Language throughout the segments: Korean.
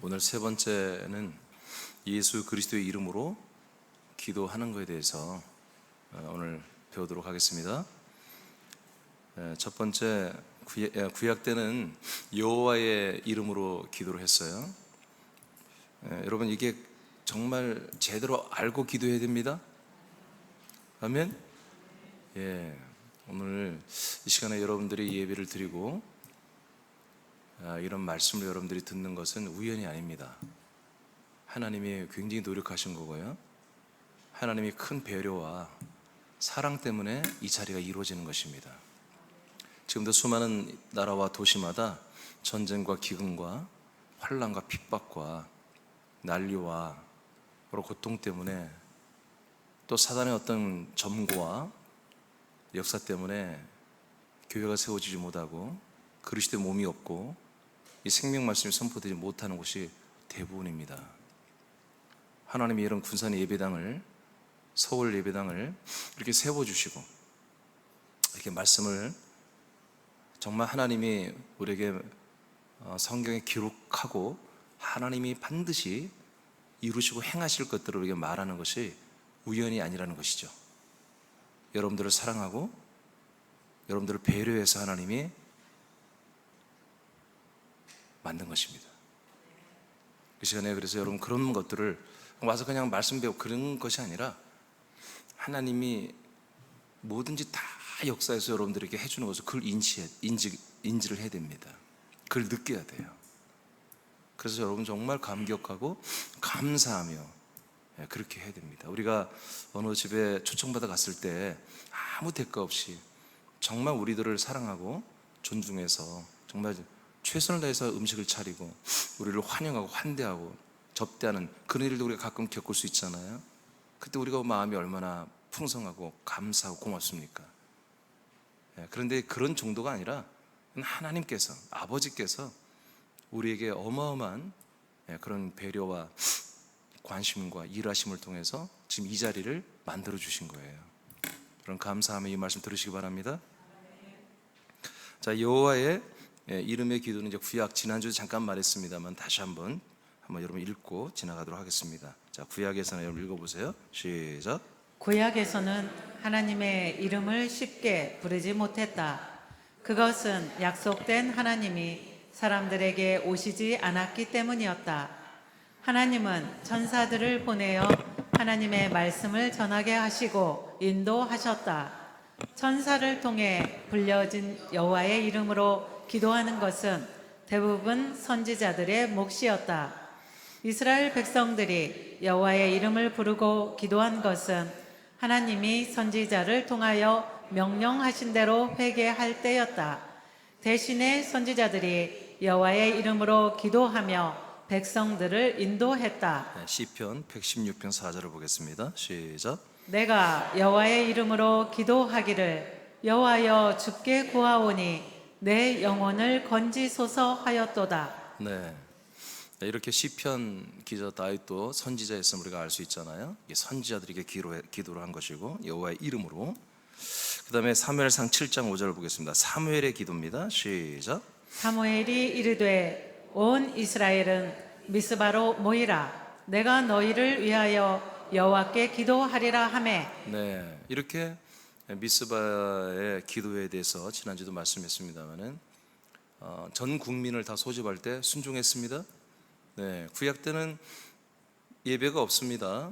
오늘 세 번째는 예수 그리스도의 이름으로 기도하는 것에 대해서 오늘 배우도록 하겠습니다. 첫 번째, 구약 때는 여호와의 이름으로 기도를 했어요. 여러분, 이게 정말 제대로 알고 기도해야 됩니다. 아멘. 오늘 이 시간에 여러분들이 예배를 드리고 이런 말씀을 여러분들이 듣는 것은 우연이 아닙니다. 하나님이 굉장히 노력하신 거고요. 하나님이 큰 배려와 사랑 때문에 이 자리가 이루어지는 것입니다. 지금도 수많은 나라와 도시마다 전쟁과 기근과 환난과 핍박과 난리와 고통 때문에 또 사단의 어떤 점고와 역사 때문에 교회가 세워지지 못하고 그리스도의 몸이 없고 이 생명 말씀이 선포되지 못하는 곳이 대부분입니다. 하나님이 이런 군산 예배당을, 서울 예배당을 이렇게 세워주시고 이렇게 말씀을 정말 하나님이 우리에게 성경에 기록하고 하나님이 반드시 이루시고 행하실 것들을 우리에게 말하는 것이 우연이 아니라는 것이죠. 여러분들을 사랑하고 여러분들을 배려해서 하나님이 만든 것입니다. 그 시간에 그래서 여러분 그런 것들을 와서 그냥 말씀 배우고 그런 것이 아니라 하나님이 뭐든지 다 역사에서 여러분들에게 해주는 것을 그걸 인지를 해야 됩니다. 그걸 느껴야 돼요. 그래서 여러분 정말 감격하고 감사하며 그렇게 해야 됩니다. 우리가 어느 집에 초청받아 갔을 때 아무 대가 없이 정말 우리들을 사랑하고 존중해서 정말 최선을 다해서 음식을 차리고 우리를 환영하고 환대하고 접대하는 그런 일도 우리가 가끔 겪을 수 있잖아요. 그때 우리가 마음이 얼마나 풍성하고 감사하고 고맙습니까? 그런데 그런 정도가 아니라 하나님께서, 아버지께서 우리에게 어마어마한 그런 배려와 관심과 일하심을 통해서 지금 이 자리를 만들어 주신 거예요. 그런 감사함에 이 말씀 들으시기 바랍니다. 자, 여호와의 이름의 기도는 이제 구약, 지난주에 잠깐 말했습니다만 다시 한번 여러분 읽고 지나가도록 하겠습니다. 자, 구약에서는 여러분 읽어보세요. 시작. 구약에서는 하나님의 이름을 쉽게 부르지 못했다. 그것은 약속된 하나님이 사람들에게 오시지 않았기 때문이었다. 하나님은 천사들을 보내어 하나님의 말씀을 전하게 하시고 인도하셨다. 천사를 통해 불려진 여호와의 이름으로 기도하는 것은 대부분 선지자들의 몫이었다. 이스라엘 백성들이 여호와의 이름을 부르고 기도한 것은 하나님이 선지자를 통하여 명령하신 대로 회개할 때였다. 대신에 선지자들이 여호와의 이름으로 기도하며 백성들을 인도했다. 시편 116편 4절을 보겠습니다. 시작. 내가 여호와의 이름으로 기도하기를 여호와여 주께 구하오니 내 영혼을 건지소서 하였도다. 네, 이렇게 시편 기자 다윗도 선지자였음을 우리가 알 수 있잖아요. 이게 선지자들에게 기도를 한 것이고 여호와의 이름으로. 그 다음에 사무엘상 7장 5절을 보겠습니다. 사무엘의 기도입니다. 시작. 사무엘이 이르되 온 이스라엘은 미스바로 모이라. 내가 너희를 위하여 여호와께 기도하리라 하매. 네, 이렇게 미스바의 기도에 대해서 지난주도 말씀했습니다만은 전 국민을 다 소집할 때 순종했습니다. 네, 구약 때는 예배가 없습니다.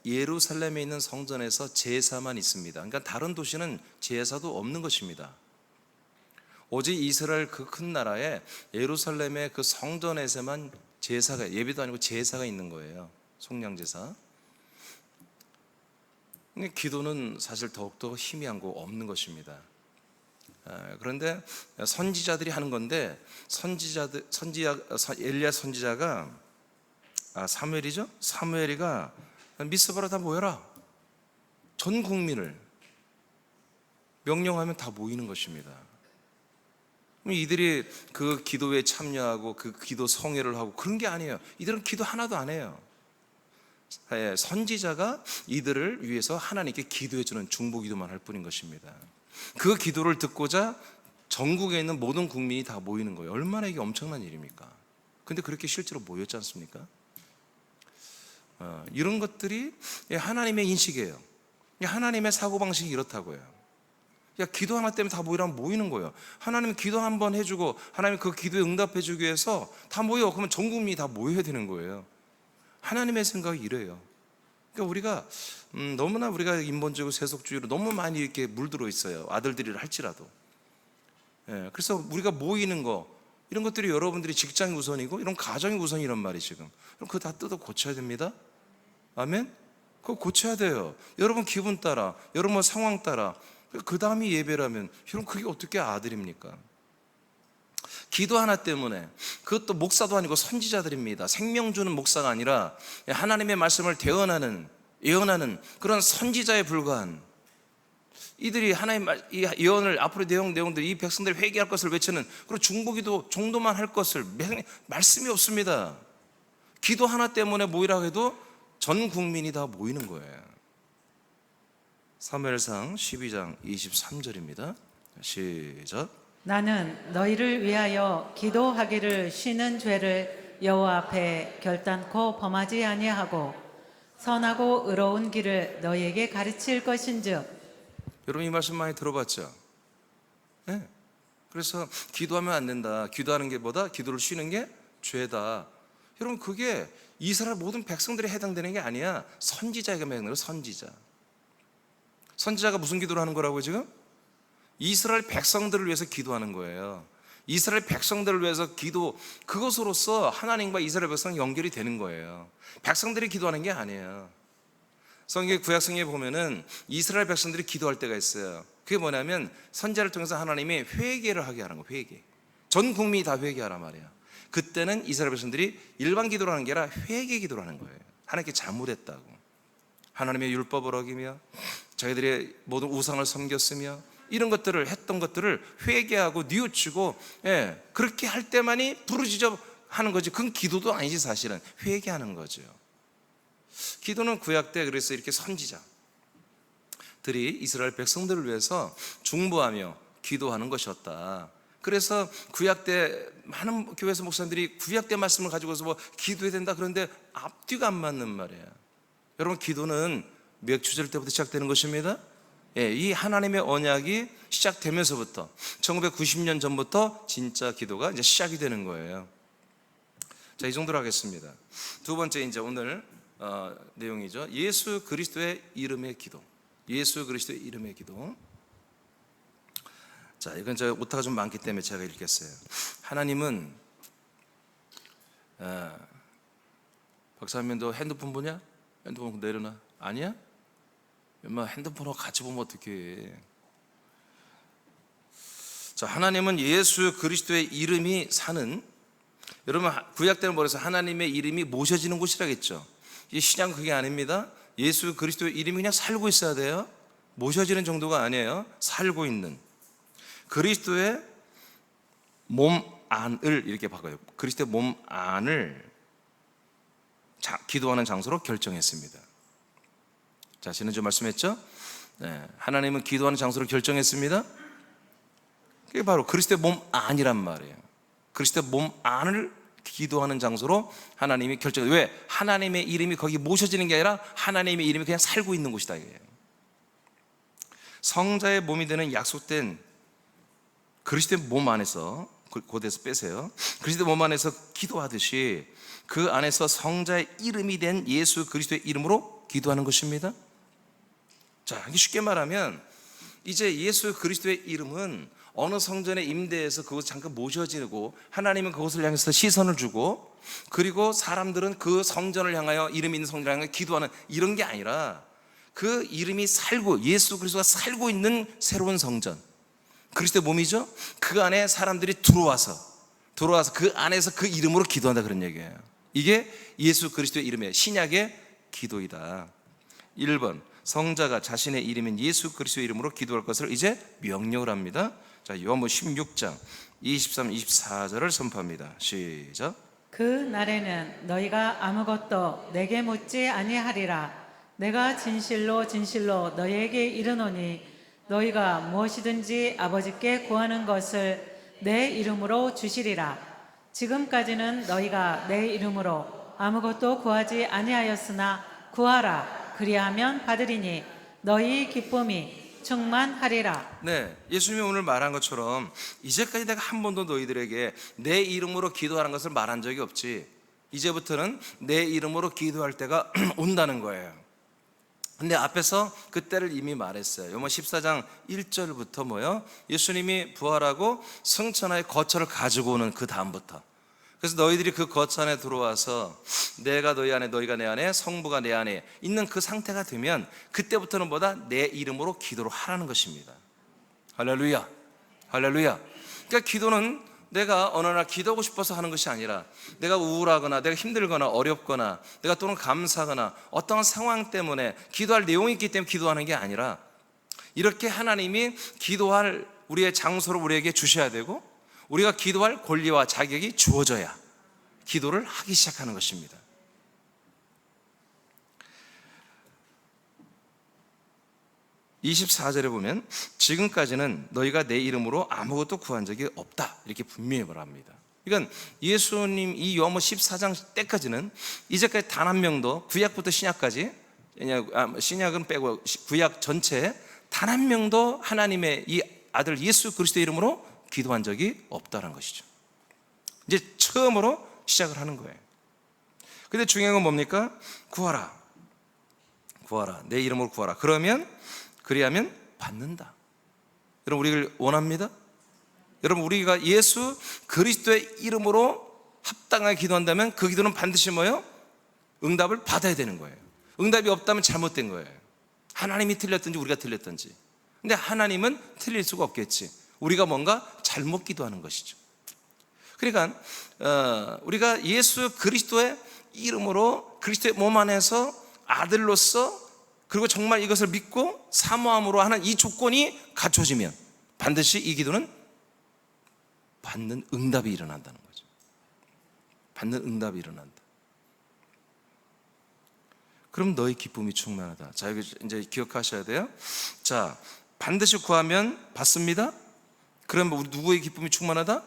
예루살렘에 있는 성전에서 제사만 있습니다. 그러니까 다른 도시는 제사도 없는 것입니다. 오직 이스라엘 그 큰 나라에 예루살렘의 그 성전에서만 제사가, 예배도 아니고 제사가 있는 거예요. 속량제사. 기도는 사실 더욱더 희미한 거 없는 것입니다. 그런데 선지자들이 하는 건데 엘리야 선지자가 사무엘이죠? 사무엘이가 미스바로 다 모여라. 전 국민을 명령하면 다 모이는 것입니다. 이들이 그 기도에 참여하고 그 기도 성회를 하고 그런 게 아니에요. 이들은 기도 하나도 안 해요. 선지자가 이들을 위해서 하나님께 기도해주는 중보기도만 할 뿐인 것입니다. 그 기도를 듣고자 전국에 있는 모든 국민이 다 모이는 거예요. 얼마나 이게 엄청난 일입니까? 근데 그렇게 실제로 모였지 않습니까? 이런 것들이 하나님의 인식이에요. 하나님의 사고방식이 이렇다고요. 기도 하나 때문에 다 모이라면 모이는 거예요. 하나님은 기도 한번 해주고 하나님 그 기도에 응답해주기 위해서 다 모여. 그러면 전 국민이 다 모여야 되는 거예요. 하나님의 생각이 이래요. 그러니까 우리가 너무나 우리가 인본주의고 세속주의로 너무 많이 이렇게 물들어 있어요. 아들들이라 할지라도. 그래서 우리가 모이는 거 이런 것들이 여러분들이 직장이 우선이고 이런 가정이 우선이란 말이 지금. 그럼 그거 다 뜯어 고쳐야 됩니다. 아멘? 그거 고쳐야 돼요. 여러분 기분 따라, 여러분 상황 따라. 그 다음이 예배라면 여러분 그게 어떻게 아들입니까? 기도 하나 때문에, 그것도 목사도 아니고 선지자들입니다. 생명 주는 목사가 아니라 하나님의 말씀을 예언하는 그런 선지자에 불과한, 이들이 하나님 이 예언을 앞으로 내용들 이 백성들이 회개할 것을 외치는, 그리고 중보기도 정도만 할 것을, 말씀이 없습니다. 기도 하나 때문에 모이라고 해도 전 국민이 다 모이는 거예요. 사무엘상 12장 23절입니다. 시작. 나는 너희를 위하여 기도하기를 쉬는 죄를 여호와 앞에 결단코 범하지 아니하고 선하고 의로운 길을 너희에게 가르칠 것인즉. 여러분 이 말씀 많이 들어봤죠? 네. 그래서 기도하면 안 된다. 기도하는 게 뭐다? 기도를 쉬는 게 죄다. 여러분 그게 이스라엘 모든 백성들에 해당되는 게 아니야. 선지자에게 해당되는 거예요. 선지자가 무슨 기도를 하는 거라고요 지금? 이스라엘 백성들을 위해서 기도하는 거예요. 이스라엘 백성들을 위해서 기도, 그것으로서 하나님과 이스라엘 백성 연결이 되는 거예요. 백성들이 기도하는 게 아니에요. 성경 구약성경에 보면은 이스라엘 백성들이 기도할 때가 있어요. 그게 뭐냐면 선지자를 통해서 하나님이 회개를 하게 하는 거예요. 회개. 전 국민이 다 회개하란 말이에요. 그때는 이스라엘 백성들이 일반 기도를 하는 게 아니라 회개 기도를 하는 거예요. 하나님께 잘못했다고, 하나님의 율법을 어기며 자기들의 모든 우상을 섬겼으며 이런 것들을 했던 것들을 회개하고 뉘우치고, 그렇게 할 때만이 부르짖어 하는 거지. 그건 기도도 아니지. 사실은 회개하는 거죠. 기도는 구약 때 그래서 이렇게 선지자들이 이스라엘 백성들을 위해서 중보하며 기도하는 것이었다. 그래서 구약 때 많은 교회에서 목사님들이 구약 때 말씀을 가지고서 뭐 기도해야 된다 그런데 앞뒤가 안 맞는 말이에요. 여러분 기도는 맥주절 때부터 시작되는 것입니다. 이 하나님의 언약이 시작되면서부터 1990년 전부터 진짜 기도가 이제 시작이 되는 거예요. 자, 이 정도로 하겠습니다. 두 번째 이제 오늘 내용이죠. 예수 그리스도의 이름의 기도. 예수 그리스도의 이름의 기도. 자, 이건 제가 오타가 좀 많기 때문에 제가 읽겠어요. 하나님은 박사님 너 핸드폰 보냐? 핸드폰 내려놔. 아니야? 엄마 핸드폰하고 같이 보면 어떡해. 자, 하나님은 예수 그리스도의 이름이 사는, 여러분 구약 때는 뭐래서 하나님의 이름이 모셔지는 곳이라겠죠. 이 신약은 그게 아닙니다. 예수 그리스도의 이름이 그냥 살고 있어야 돼요. 모셔지는 정도가 아니에요. 살고 있는 그리스도의 몸 안을 이렇게 바꿔요. 그리스도의 몸 안을 기도하는 장소로 결정했습니다. 자, 지난주 말씀했죠? 하나님은 기도하는 장소를 결정했습니다. 그게 바로 그리스도의 몸 안이란 말이에요. 그리스도의 몸 안을 기도하는 장소로 하나님이 결정해요. 왜? 하나님의 이름이 거기 모셔지는 게 아니라 하나님의 이름이 그냥 살고 있는 곳이다 이거예요. 성자의 몸이 되는 약속된 그리스도의 몸 안에서, 고대에서 빼세요. 그리스도의 몸 안에서 기도하듯이 그 안에서 성자의 이름이 된 예수 그리스도의 이름으로 기도하는 것입니다. 자, 쉽게 말하면 이제 예수 그리스도의 이름은 어느 성전에 임대해서 그곳 잠깐 모셔지고 하나님은 그곳을 향해서 시선을 주고, 그리고 사람들은 그 성전을 향하여, 이름 있는 성전을 향하여 기도하는 이런 게 아니라 그 이름이 살고, 예수 그리스도가 살고 있는 새로운 성전, 그리스도의 몸이죠. 그 안에 사람들이 들어와서 그 안에서 그 이름으로 기도한다 그런 얘기예요. 이게 예수 그리스도의 이름의 신약의 기도이다. 1번, 성자가 자신의 이름인 예수 그리스도의 이름으로 기도할 것을 이제 명령을 합니다. 자, 요한복음 16장 23, 24절을 선포합니다. 시작. 그 날에는 너희가 아무것도 내게 묻지 아니하리라. 내가 진실로 진실로 너희에게 이르노니 너희가 무엇이든지 아버지께 구하는 것을 내 이름으로 주시리라. 지금까지는 너희가 내 이름으로 아무것도 구하지 아니하였으나 구하라 그리하면 받으리니 너희 기쁨이 충만하리라. 네, 예수님이 오늘 말한 것처럼 이제까지 내가 한 번도 너희들에게 내 이름으로 기도하는 것을 말한 적이 없지. 이제부터는 내 이름으로 기도할 때가 온다는 거예요. 근데 앞에서 그때를 이미 말했어요. 요번 14장 1절부터 뭐요? 예수님이 부활하고 승천하의 거처를 가지고 오는 그 다음부터. 그래서 너희들이 그 거처 안에 들어와서 내가 너희 안에 너희가 내 안에 성부가 내 안에 있는 그 상태가 되면 그때부터는 뭐다? 내 이름으로 기도를 하라는 것입니다. 할렐루야, 할렐루야. 그러니까 기도는 내가 어느 날 기도하고 싶어서 하는 것이 아니라 내가 우울하거나 내가 힘들거나 어렵거나 내가 또는 감사하거나 어떠한 상황 때문에 기도할 내용이 있기 때문에 기도하는 게 아니라 이렇게 하나님이 기도할 우리의 장소를 우리에게 주셔야 되고 우리가 기도할 권리와 자격이 주어져야 기도를 하기 시작하는 것입니다. (24절에) 보면 지금까지는 너희가 내 이름으로 아무것도 구한 적이 없다 이렇게 분명히 말합니다. 그러니까 예수님 이 요한복음 14장 때까지는 이제까지 단 한 명도 구약부터 신약까지, 신약은 빼고 구약 전체에 단 한 명도 하나님의 이 아들 예수 그리스도의 이름으로 기도한 적이 없다는 것이죠. 이제 처음으로 시작을 하는 거예요. 근데 중요한 건 뭡니까? 구하라, 구하라, 내 이름으로 구하라. 그리하면 받는다. 여러분, 우리를 원합니다? 여러분, 우리가 예수 그리스도의 이름으로 합당하게 기도한다면 그 기도는 반드시 뭐예요? 응답을 받아야 되는 거예요. 응답이 없다면 잘못된 거예요. 하나님이 틀렸든지 우리가 틀렸든지. 근데 하나님은 틀릴 수가 없겠지. 우리가 뭔가 잘못 기도하는 것이죠. 그러니까 우리가 예수 그리스도의 이름으로 그리스도의 몸 안에서 아들로서 그리고 정말 이것을 믿고 사모함으로 하는 이 조건이 갖춰지면 반드시 이 기도는 받는 응답이 일어난다는 거죠. 받는 응답이 일어난다. 그럼 너희 기쁨이 충만하다. 자, 여기 이제 기억하셔야 돼요. 자, 반드시 구하면 받습니다. 그럼 우리 누구의 기쁨이 충만하다?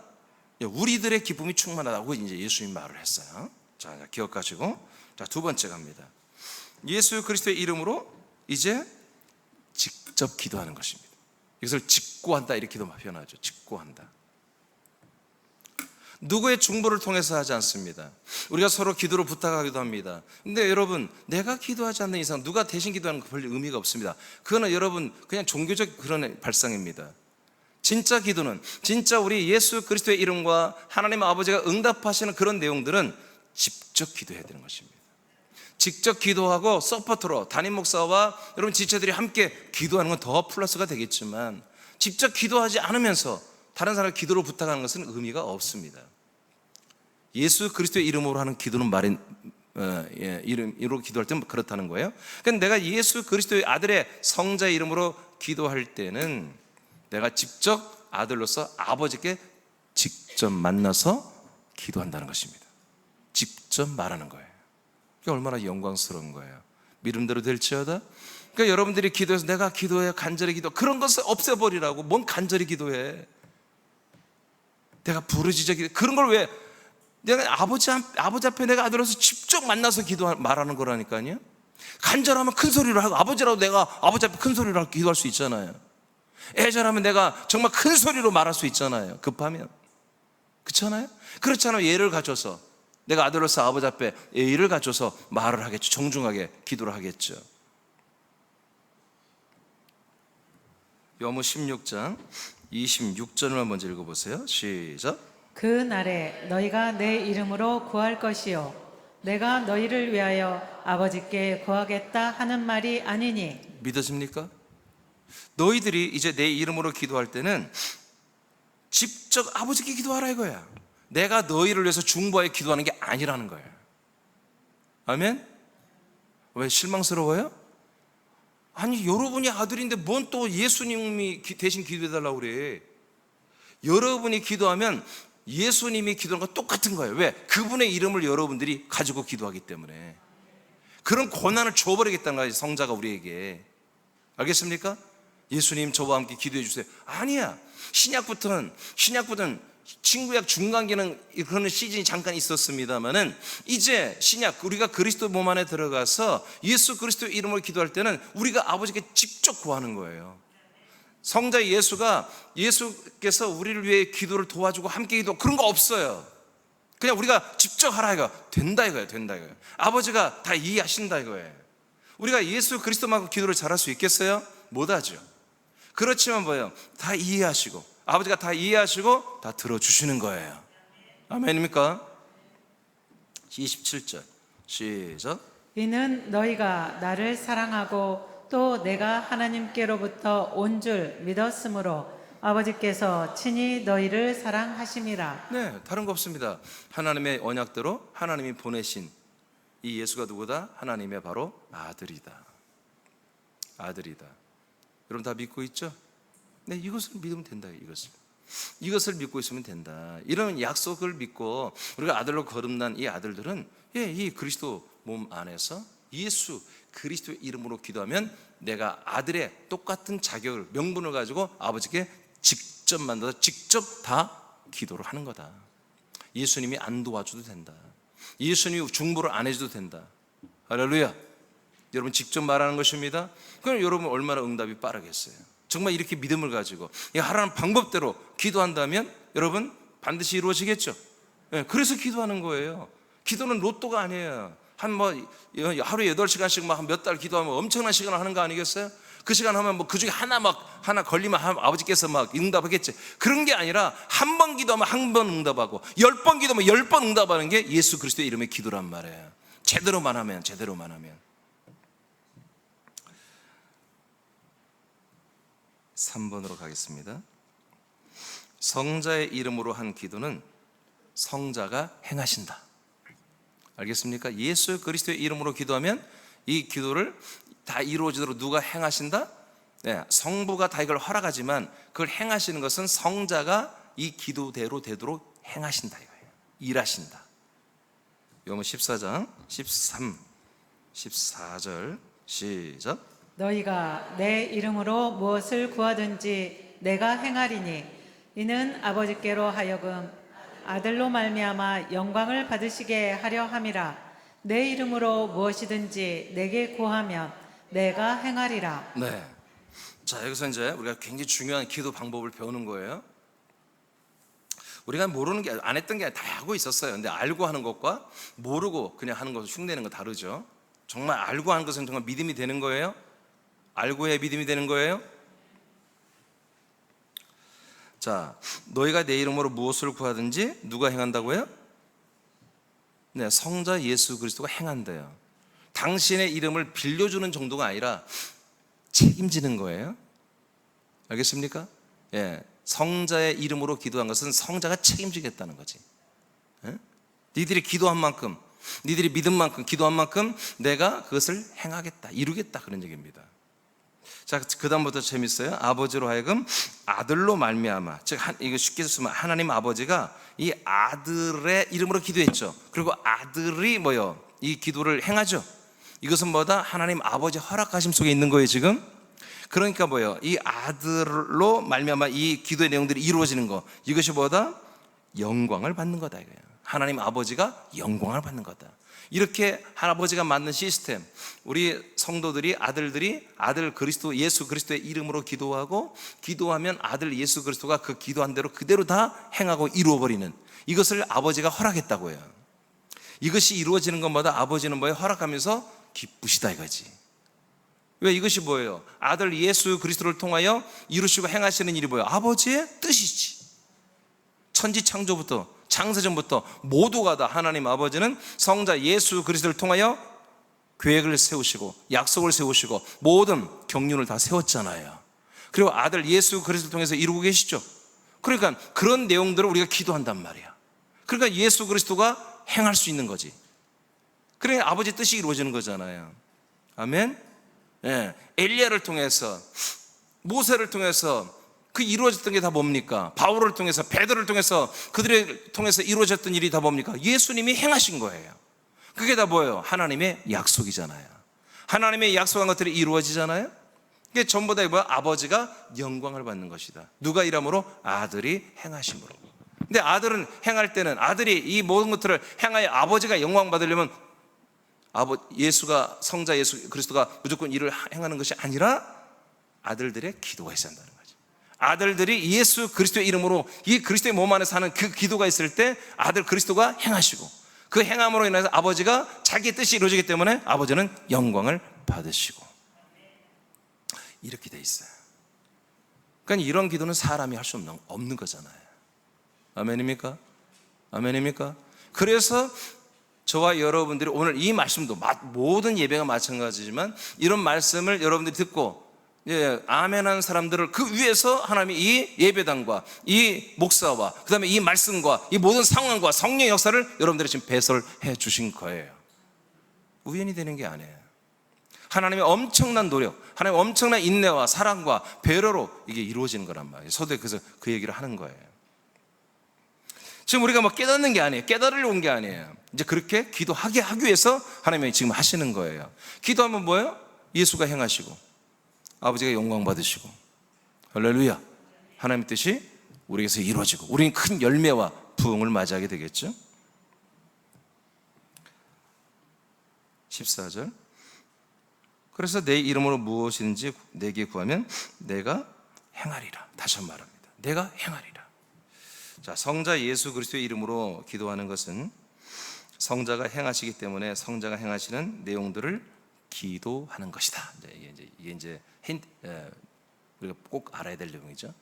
우리들의 기쁨이 충만하다고 이제 예수님 말을 했어요. 자, 기억하시고, 자, 두 번째 갑니다. 예수 그리스도의 이름으로 이제 직접 기도하는 것입니다. 이것을 직고한다 이렇게도 표현하죠. 직고한다. 누구의 중보를 통해서 하지 않습니다. 우리가 서로 기도를 부탁하기도 합니다. 근데 여러분, 내가 기도하지 않는 이상 누가 대신 기도하는 거 별 의미가 없습니다. 그거는 여러분 그냥 종교적 그런 발상입니다. 진짜 기도는, 진짜 우리 예수 그리스도의 이름과 하나님 아버지가 응답하시는 그런 내용들은 직접 기도해야 되는 것입니다. 직접 기도하고 서포트로 담임 목사와 여러분 지체들이 함께 기도하는 건 더 플러스가 되겠지만 직접 기도하지 않으면서 다른 사람을 기도로 부탁하는 것은 의미가 없습니다. 예수 그리스도의 이름으로 하는 기도는 이름으로 기도할 때는 그렇다는 거예요. 그러니까 내가 예수 그리스도의 아들의 성자의 이름으로 기도할 때는 내가 직접 아들로서 아버지께 직접 만나서 기도한다는 것입니다. 직접 말하는 거예요. 그게 얼마나 영광스러운 거예요. 믿음대로 될지어다. 그러니까 여러분들이 기도해서 내가 기도해, 간절히 기도, 그런 것을 없애버리라고. 뭔 간절히 기도해. 내가 부르짖어 기도, 그런 걸 왜, 내가 아버지 앞에 내가 아들로서 직접 만나서 말하는 거라니까요. 간절하면 큰 소리로 하고, 아버지라도 내가 아버지 앞에 큰 소리로 기도할 수 있잖아요. 애절하면 내가 정말 큰 소리로 말할 수 있잖아요. 급하면. 그렇잖아요. 그렇잖아요. 예를 갖춰서 내가 아들로서 아버지 앞에 예의를 갖춰서 말을 하겠죠. 정중하게 기도를 하겠죠. 요한복음 16장 26절만 먼저 읽어보세요. 시작. 그 날에 너희가 내 이름으로 구할 것이요 내가 너희를 위하여 아버지께 구하겠다 하는 말이 아니니. 믿어집니까? 너희들이 이제 내 이름으로 기도할 때는 직접 아버지께 기도하라 이거야. 내가 너희를 위해서 중보하여 기도하는 게 아니라는 거예요. 아멘? 왜 실망스러워요? 아니, 여러분이 아들인데 뭔 또 예수님이 대신 기도해달라고 그래. 여러분이 기도하면 예수님이 기도하는 거 똑같은 거예요. 왜? 그분의 이름을 여러분들이 가지고 기도하기 때문에. 그런 권한을 줘버리겠다는 거예요, 성자가 우리에게. 알겠습니까? 예수님 저와 함께 기도해 주세요. 아니야. 신약부터는 친구약 중간기는 그런 시즌이 잠깐 있었습니다만은 이제 신약 우리가 그리스도 몸 안에 들어가서 예수 그리스도 이름으로 기도할 때는 우리가 아버지께 직접 구하는 거예요. 성자 예수께서 우리를 위해 기도를 도와주고 함께 기도 그런 거 없어요. 그냥 우리가 직접 하라 이거 된다 이거예요. 아버지가 다 이해하신다 이거예요. 우리가 예수 그리스도만큼 기도를 잘할 수 있겠어요? 못하죠. 그렇지만 뭐예요? 다 이해하시고 아버지가 다 이해하시고 다 들어주시는 거예요. 아멘입니까? 27절 시작. 이는 너희가 나를 사랑하고 또 내가 하나님께로부터 온 줄 믿었으므로 아버지께서 친히 너희를 사랑하심이라. 네, 다른 거 없습니다. 하나님의 언약대로 하나님이 보내신 이 예수가 누구다? 하나님의 바로 아들이다. 여러분 다 믿고 있죠? 네, 이것을 믿으면 된다. 이것을 믿고 있으면 된다. 이런 약속을 믿고 우리가 아들로 거듭난 이 아들들은 이 그리스도 몸 안에서 예수 그리스도의 이름으로 기도하면 내가 아들의 똑같은 자격을 명분을 가지고 아버지께 직접 만나서 직접 다 기도를 하는 거다. 예수님이 안 도와줘도 된다. 예수님이 중보를 안 해줘도 된다. 할렐루야. 여러분 직접 말하는 것입니다. 그럼 여러분 얼마나 응답이 빠르겠어요. 정말 이렇게 믿음을 가지고 하라는 방법대로 기도한다면 여러분 반드시 이루어지겠죠. 그래서 기도하는 거예요. 기도는 로또가 아니에요. 하루에 8시간씩 막 몇 달 기도하면 엄청난 시간을 하는 거 아니겠어요? 그 시간 하면 그 중에 하나 걸리면 아버지께서 막 응답하겠지. 그런 게 아니라 한 번 기도하면 한 번 응답하고 10번 기도하면 10번 응답하는 게 예수 그리스도의 이름의 기도란 말이에요. 제대로만 하면 3번으로 가겠습니다. 성자의 이름으로 한 기도는 성자가 행하신다. 알겠습니까? 예수 그리스도의 이름으로 기도하면 이 기도를 다 이루어지도록 누가 행하신다? 네, 성부가 다 이걸 허락하지만 그걸 행하시는 것은 성자가 이 기도대로 되도록 행하신다 이거예요. 일하신다. 요한 14장 13, 14절 시작. 너희가 내 이름으로 무엇을 구하든지 내가 행하리니 이는 아버지께로 하여금 아들로 말미암아 영광을 받으시게 하려 함이라. 내 이름으로 무엇이든지 내게 구하면 내가 행하리라. 네. 자, 여기서 이제 우리가 굉장히 중요한 기도 방법을 배우는 거예요. 우리가 모르는 게 안 했던 게 다 하고 있었어요. 근데 알고 하는 것과 모르고 그냥 하는 것은 흉내내는 거 다르죠. 정말 알고 하는 것은 정말 믿음이 되는 거예요? 알고 해야 믿음이 되는 거예요? 자, 너희가 내 이름으로 무엇을 구하든지 누가 행한다고요? 네, 성자 예수 그리스도가 행한대요. 당신의 이름을 빌려주는 정도가 아니라 책임지는 거예요. 알겠습니까? 예, 성자의 이름으로 기도한 것은 성자가 책임지겠다는 거지. 예? 니들이 기도한 만큼, 니들이 믿은 만큼, 기도한 만큼 내가 그것을 행하겠다, 이루겠다 그런 얘기입니다. 자, 그 다음부터 재밌어요. 아버지로 하여금 아들로 말미암아, 즉 이거 쉽게 쓰면 하나님 아버지가 이 아들의 이름으로 기도했죠. 그리고 아들이 뭐요? 이 기도를 행하죠. 이것은 뭐다? 하나님 아버지 허락하심 속에 있는 거예요 지금. 그러니까 뭐요? 이 아들로 말미암아 이 기도의 내용들이 이루어지는 거, 이것이 뭐다? 영광을 받는 거다 이거예요. 하나님 아버지가 영광을 받는 거다. 이렇게 할아버지가 만든 시스템, 우리 성도들이 아들들이 아들 그리스도 예수 그리스도의 이름으로 기도하고 기도하면 아들 예수 그리스도가 그 기도한 대로 그대로 다 행하고 이루어버리는, 이것을 아버지가 허락했다고요. 이것이 이루어지는 것마다 아버지는 뭐예요? 허락하면서 기쁘시다 이거지. 왜? 이것이 뭐예요? 아들 예수 그리스도를 통하여 이루시고 행하시는 일이 뭐예요? 아버지의 뜻이지. 천지창조부터 창세전부터 모두가 다 하나님 아버지는 성자 예수 그리스도를 통하여 계획을 세우시고 약속을 세우시고 모든 경륜을 다 세웠잖아요. 그리고 아들 예수 그리스도를 통해서 이루고 계시죠. 그러니까 그런 내용들을 우리가 기도한단 말이야. 그러니까 예수 그리스도가 행할 수 있는 거지. 그래 아버지 뜻이 이루어지는 거잖아요. 아멘. 예, 엘리야를 통해서 모세를 통해서 그 이루어졌던 게 다 뭡니까? 바울을 통해서 베드로를 통해서 그들을 통해서 이루어졌던 일이 다 뭡니까? 예수님이 행하신 거예요. 그게 다 뭐예요? 하나님의 약속이잖아요. 하나님의 약속한 것들이 이루어지잖아요. 이게 전부 다 뭐야? 아버지가 영광을 받는 것이다. 누가 일함으로? 아들이 행하심으로. 근데 아들은 행할 때는, 아들이 이 모든 것들을 행하여 아버지가 영광 받으려면 예수가, 성자 예수 그리스도가 무조건 일을 행하는 것이 아니라 아들들의 기도가 있어야 한다는 거죠. 아들들이 예수 그리스도의 이름으로 이 그리스도의 몸 안에서 하는 그 기도가 있을 때 아들 그리스도가 행하시고, 그 행함으로 인해서 아버지가 자기의 뜻이 이루어지기 때문에 아버지는 영광을 받으시고, 이렇게 돼 있어요. 그러니까 이런 기도는 사람이 할 수 없는 거잖아요. 아멘입니까? 아멘입니까? 그래서 저와 여러분들이 오늘 이 말씀도, 모든 예배가 마찬가지지만 이런 말씀을 여러분들이 듣고 아멘하는 사람들을 그 위에서 하나님이 이 예배당과 이 목사와 그 다음에 이 말씀과 이 모든 상황과 성령의 역사를 여러분들이 지금 배설해 주신 거예요. 우연이 되는 게 아니에요. 하나님의 엄청난 노력, 하나님의 엄청난 인내와 사랑과 배려로 이게 이루어지는 거란 말이에요. 서두에 그래서 그 얘기를 하는 거예요. 지금 우리가 뭐 깨닫는 게 아니에요. 깨달으려 온 게 아니에요. 이제 그렇게 기도하게 하기 위해서 하나님이 지금 하시는 거예요. 기도하면 뭐예요? 예수가 행하시고 아버지가 영광 받으시고, 할렐루야, 하나님의 뜻이 우리에게서 이루어지고 우리는 큰 열매와 부흥을 맞이하게 되겠죠. 14절, 그래서 내 이름으로 무엇이든지 내게 구하면 내가 행하리라. 다시 한번 말합니다. 내가 행하리라. 자, 성자 예수 그리스도의 이름으로 기도하는 것은 성자가 행하시기 때문에 성자가 행하시는 내용들을 기도하는 것이다. 이게 이제 우리가 꼭 알아야 될 내용이죠.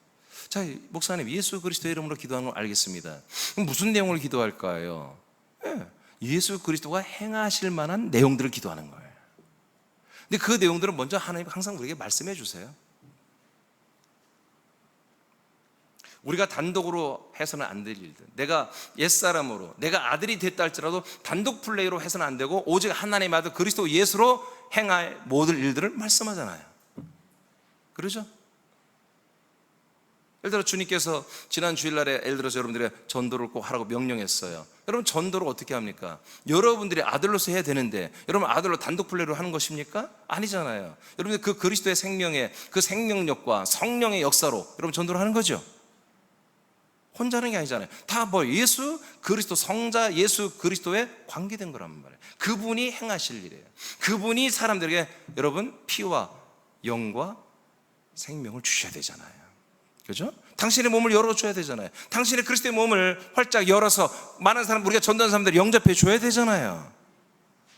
자, 목사님, 예수 그리스도의 이름으로 기도하는 걸 알겠습니다. 그럼 무슨 내용을 기도할까요? 예수 그리스도가 행하실 만한 내용들을 기도하는 거예요. 근데 그 내용들은 먼저 하나님 항상 우리에게 말씀해 주세요. 우리가 단독으로 해서는 안 될 일들, 내가 옛사람으로 내가 아들이 됐다 할지라도 단독 플레이로 해서는 안 되고 오직 하나님의 아들 그리스도 예수로 행할 모든 일들을 말씀하잖아요. 그러죠? 예를 들어 주님께서 지난 주일날에 예를 들어서 여러분들의 전도를 꼭 하라고 명령했어요. 여러분, 전도를 어떻게 합니까? 여러분들이 아들로서 해야 되는데 여러분 아들로 단독 플레이로 하는 것입니까? 아니잖아요. 여러분들 그 그리스도의 생명의 그 생명력과 성령의 역사로 여러분 전도를 하는 거죠. 혼자 하는 게 아니잖아요. 다 뭐 예수 그리스도, 성자 예수 그리스도에 관계된 거란 말이에요. 그분이 행하실 일이에요. 그분이 사람들에게 여러분 피와 영과 생명을 주셔야 되잖아요. 그죠? 당신의 몸을 열어줘야 되잖아요. 당신의 그리스도의 몸을 활짝 열어서 많은 사람, 우리가 전도하는 사람들 영접해 줘야 되잖아요.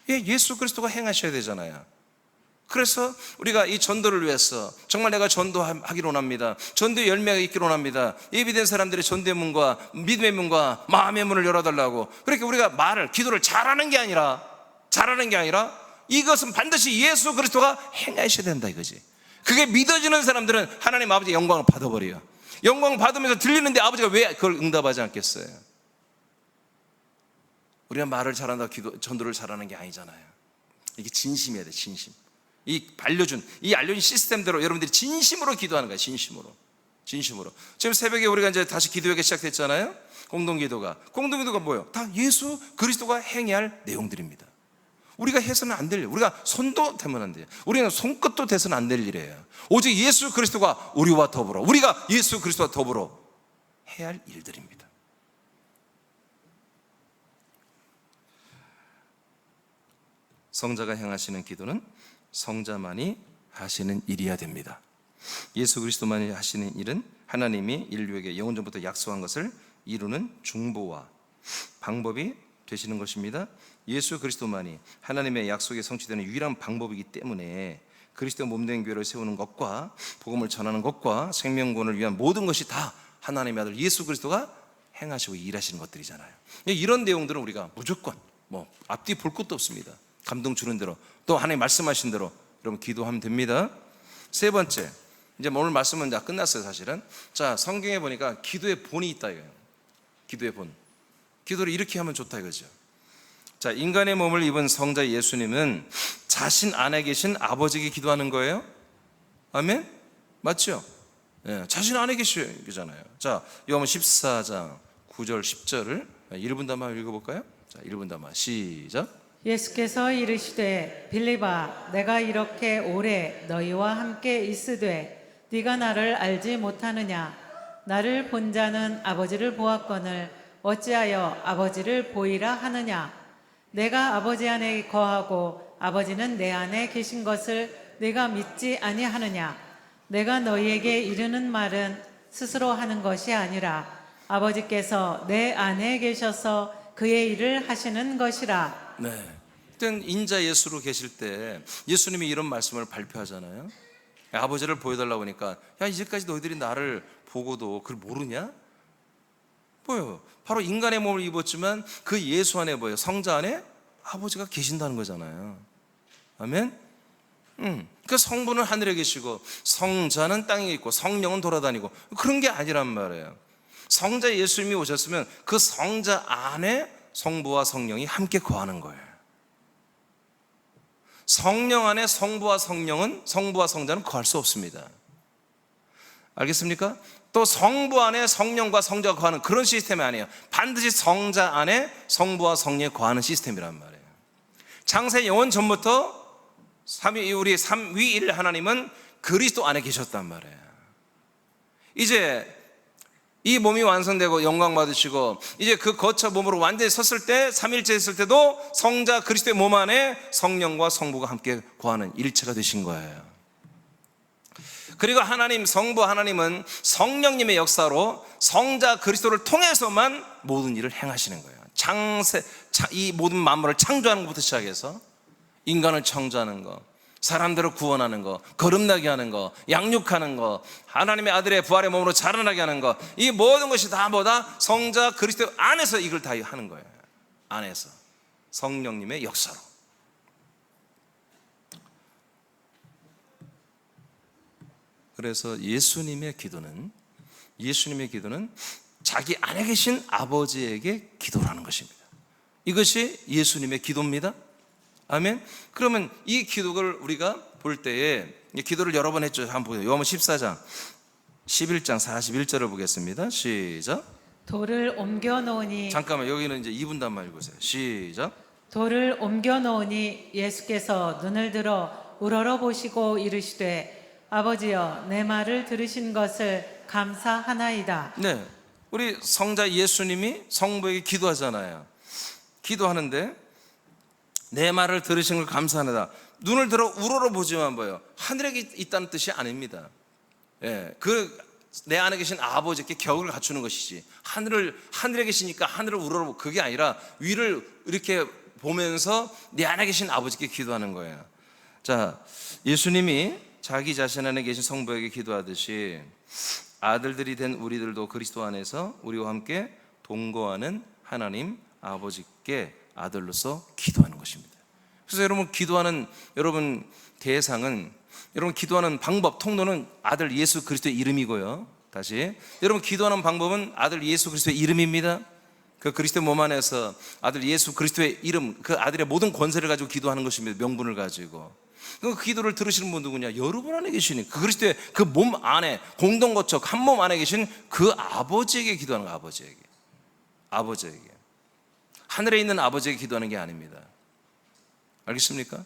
예수 그리스도가 행하셔야 되잖아요. 그래서 우리가 이 전도를 위해서 정말 내가 전도하기로 원합니다. 전도의 열매가 있기로 원합니다. 예비된 사람들의 전도의 문과 믿음의 문과 마음의 문을 열어달라고. 그러니까 우리가 기도를 잘하는 게 아니라 이것은 반드시 예수 그리스도가 행하셔야 된다 이거지. 그게 믿어지는 사람들은 하나님 아버지의 영광을 받아버려요. 영광을 받으면서 들리는데 아버지가 왜 그걸 응답하지 않겠어요? 우리가 말을 잘한다, 전도를 잘하는 게 아니잖아요. 이게 진심이어야 돼, 진심. 이 알려준 시스템대로 여러분들이 진심으로 기도하는 거예요. 진심으로. 지금 새벽에 우리가 이제 다시 기도회가 시작됐잖아요. 공동기도가 뭐예요? 다 예수 그리스도가 행해야 할 내용들입니다. 우리가 해서는 안 될 일, 우리가 손도 대면 안 돼요. 우리는 손끝도 대서는 안 될 일이에요. 오직 예수 그리스도가 우리와 더불어, 우리가 예수 그리스도와 더불어 해야 할 일들입니다. 성자가 행하시는 기도는 성자만이 하시는 일이어야 됩니다. 예수 그리스도만이 하시는 일은 하나님이 인류에게 영원전부터 약속한 것을 이루는 중보와 방법이 되시는 것입니다. 예수 그리스도만이 하나님의 약속이 성취되는 유일한 방법이기 때문에 그리스도 몸된 교회를 세우는 것과 복음을 전하는 것과 생명구원을 위한 모든 것이 다 하나님의 아들 예수 그리스도가 행하시고 일하시는 것들이잖아요. 이런 내용들은 우리가 무조건 앞뒤 볼 것도 없습니다. 감동 주는 대로, 또 하나님 말씀하신 대로 여러분 기도하면 됩니다. 세 번째, 이제 오늘 말씀은 다 끝났어요 사실은. 자, 성경에 보니까 기도의 본이 있다 이거예요. 기도의 본. 기도를 이렇게 하면 좋다 이거죠. 자, 인간의 몸을 입은 성자 예수님은 자신 안에 계신 아버지에게 기도하는 거예요. 아멘? 맞죠? 자신 안에 계시잖아요. 자, 요한복음 14장 9절 10절을 1분 담아 읽어볼까요? 자, 1분 담아 시작. 예수께서 이르시되 빌립아, 내가 이렇게 오래 너희와 함께 있으되 네가 나를 알지 못하느냐? 나를 본 자는 아버지를 보았거늘 어찌하여 아버지를 보이라 하느냐. 내가 아버지 안에 거하고 아버지는 내 안에 계신 것을 네가 믿지 아니하느냐. 내가 너희에게 이르는 말은 스스로 하는 것이 아니라 아버지께서 내 안에 계셔서 그의 일을 하시는 것이라. 네. 그때 인자 예수로 계실 때 예수님이 이런 말씀을 발표하잖아요. 아버지를 보여달라고 하니까 야, 이제까지 너희들이 나를 보고도 그걸 모르냐? 뭐요? 바로 인간의 몸을 입었지만 그 예수 안에 뭐예요? 성자 안에 아버지가 계신다는 거잖아요. 아멘? 그 성부는 하늘에 계시고 성자는 땅에 있고 성령은 돌아다니고 그런 게 아니란 말이에요. 성자 예수님이 오셨으면 그 성자 안에 성부와 성령이 함께 거하는 거예요. 성령 안에 성부와 성자는 거할 수 없습니다. 알겠습니까? 또 성부 안에 성령과 성자가 거하는 그런 시스템이 아니에요. 반드시 성자 안에 성부와 성령이 거하는 시스템이란 말이에요. 창세 영원 전부터 우리 삼위일 하나님은 그리스도 안에 계셨단 말이에요. 이제 이 몸이 완성되고 영광 받으시고 이제 그 거처 몸으로 완전히 섰을 때, 삼일째 했을 때도 성자 그리스도의 몸 안에 성령과 성부가 함께 거하는 일체가 되신 거예요. 그리고 하나님, 성부 하나님은 성령님의 역사로 성자 그리스도를 통해서만 모든 일을 행하시는 거예요. 이 모든 만물을 창조하는 것부터 시작해서 인간을 창조하는 거, 사람들을 구원하는 거, 거듭나게 하는 거, 양육하는 거, 하나님의 아들의 부활의 몸으로 자라나게 하는 거, 이 모든 것이 다 뭐다? 성자 그리스도 안에서 이걸 다 하는 거예요. 안에서 성령님의 역사로. 그래서 예수님의 기도는 자기 안에 계신 아버지에게 기도를 하는 것입니다. 이것이 예수님의 기도입니다. 아멘. 그러면 이 기도를 우리가 볼 때에 기도를 여러 번 했죠. 한번 보세요. 요한복음 14장 11장 41절을 보겠습니다. 시작. 돌을 옮겨 놓으니 잠깐만, 여기는 이제 2분단만 읽으세요. 시작. 돌을 옮겨 놓으니 예수께서 눈을 들어 우러러 보시고 이르시되 아버지여 내 말을 들으신 것을 감사하나이다. 네, 우리 성자 예수님이 성부에게 기도하잖아요. 기도하는데 내 말을 들으신 걸 감사하다. 눈을 들어 우러러 보지만 뭐예요? 하늘에 있다는 뜻이 아닙니다. 예, 내 안에 계신 아버지께 격을 갖추는 것이지. 하늘에 계시니까 하늘을 우러러 보고 그게 아니라 위를 이렇게 보면서 내 안에 계신 아버지께 기도하는 거예요. 자, 예수님이 자기 자신 안에 계신 성부에게 기도하듯이 아들들이 된 우리들도 그리스도 안에서 우리와 함께 동거하는 하나님 아버지께 아들로서 기도하는 것입니다. 그래서 여러분 기도하는 대상은 기도하는 방법, 통로는 아들 예수 그리스도의 이름이고요. 다시 여러분 기도하는 방법은 아들 예수 그리스도의 이름입니다. 그 그리스도의 몸 안에서 아들 예수 그리스도의 이름, 그 아들의 모든 권세를 가지고 기도하는 것입니다. 명분을 가지고. 그 기도를 들으시는 분 누구냐? 여러분 안에 계시는 그 그리스도의 그 몸 안에 공동거처 한 몸 안에 계신 그 아버지에게 기도하는 거예요. 아버지에게. 하늘에 있는 아버지에게 기도하는 게 아닙니다. 알겠습니까?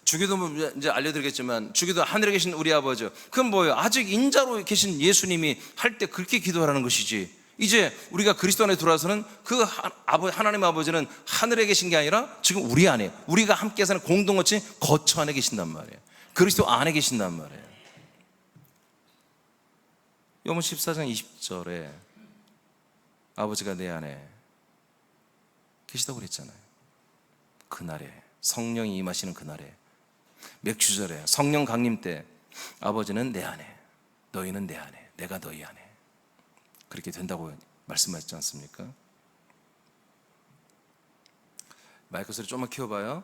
주기도 이제 알려드리겠지만 주기도 하늘에 계신 우리 아버지, 그건 뭐예요? 아직 인자로 계신 예수님이 할 때 그렇게 기도하라는 것이지. 이제 우리가 그리스도 안에 들어와서는 그 하나님 아버지는 하늘에 계신 게 아니라 지금 우리 안에, 우리가 함께 사는 공동체 거처 안에 계신단 말이에요. 그리스도 안에 계신단 말이에요. 요한복음 14장 20절에 아버지가 내 안에 계시다고 그랬잖아요. 그날에 성령이 임하시는 그날에 맥주절에 성령 강림 때 아버지는 내 안에, 너희는 내 안에, 내가 너희 안에 그렇게 된다고 말씀하셨지 않습니까? 마이크 소리 좀만 키워봐요.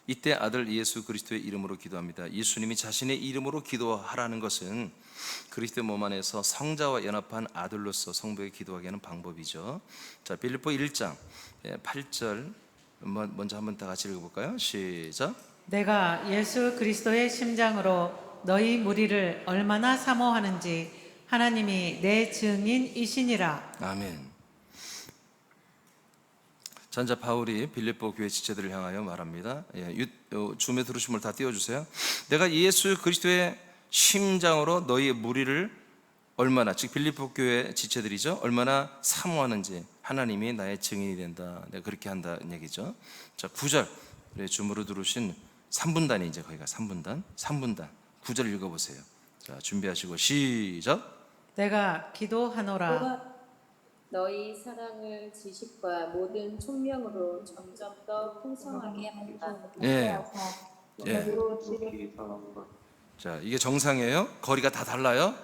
이때 아들 예수 그리스도의 이름으로 기도합니다. 예수님이 자신의 이름으로 기도하라는 것은 그리스도의 몸 안에서 성자와 연합한 아들로서 성부에게 기도하게 하는 방법이죠. 자, 빌립보 1장 8절 먼저 한번 다 같이 읽어볼까요? 시작. 내가 예수 그리스도의 심장으로 너희 무리를 얼마나 사모하는지 하나님이 내 증인이시니라. 아멘. 전자 바울이 빌립보 교회 지체들을 향하여 말합니다. 줌에 들으신 분 다 띄워주세요. 내가 예수 그리스도의 심장으로 너희의 무리를 얼마나, 즉 빌립보 교회 지체들이죠, 얼마나 사모하는지 하나님이 나의 증인이 된다. 내가 그렇게 한다는 얘기죠. 자, 9절 줌으로 들으신 3분단이 이제 거기가 3분단 9절 읽어보세요. 자, 준비하시고 시작. 내가 기도하노라. 너희 사랑을 지식과 모든 총명으로 점점 더 풍성하게 한다. 예. 자, 이게 정상이에요. 거리가 다 달라요.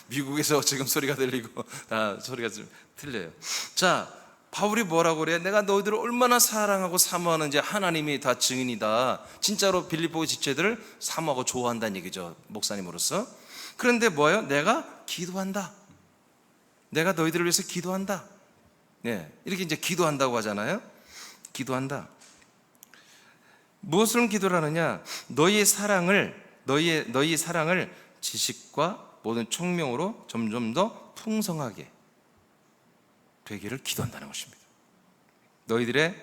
미국에서 지금 소리가 들리고 다 소리가 좀 틀려요. 자, 바울이 뭐라고 그래? 내가 너희들을 얼마나 사랑하고 사모하는지 하나님이 다 증인이다. 진짜로 빌립보 지체들을 사모하고 좋아한다는 얘기죠, 목사님으로서. 그런데 뭐예요? 내가 기도한다. 내가 너희들을 위해서 기도한다. 네, 이렇게 이제 기도한다고 하잖아요. 기도한다. 무엇을 기도를 하느냐? 너희의 사랑을 지식과 모든 총명으로 점점 더 풍성하게 되기를 기도한다는 것입니다. 너희들의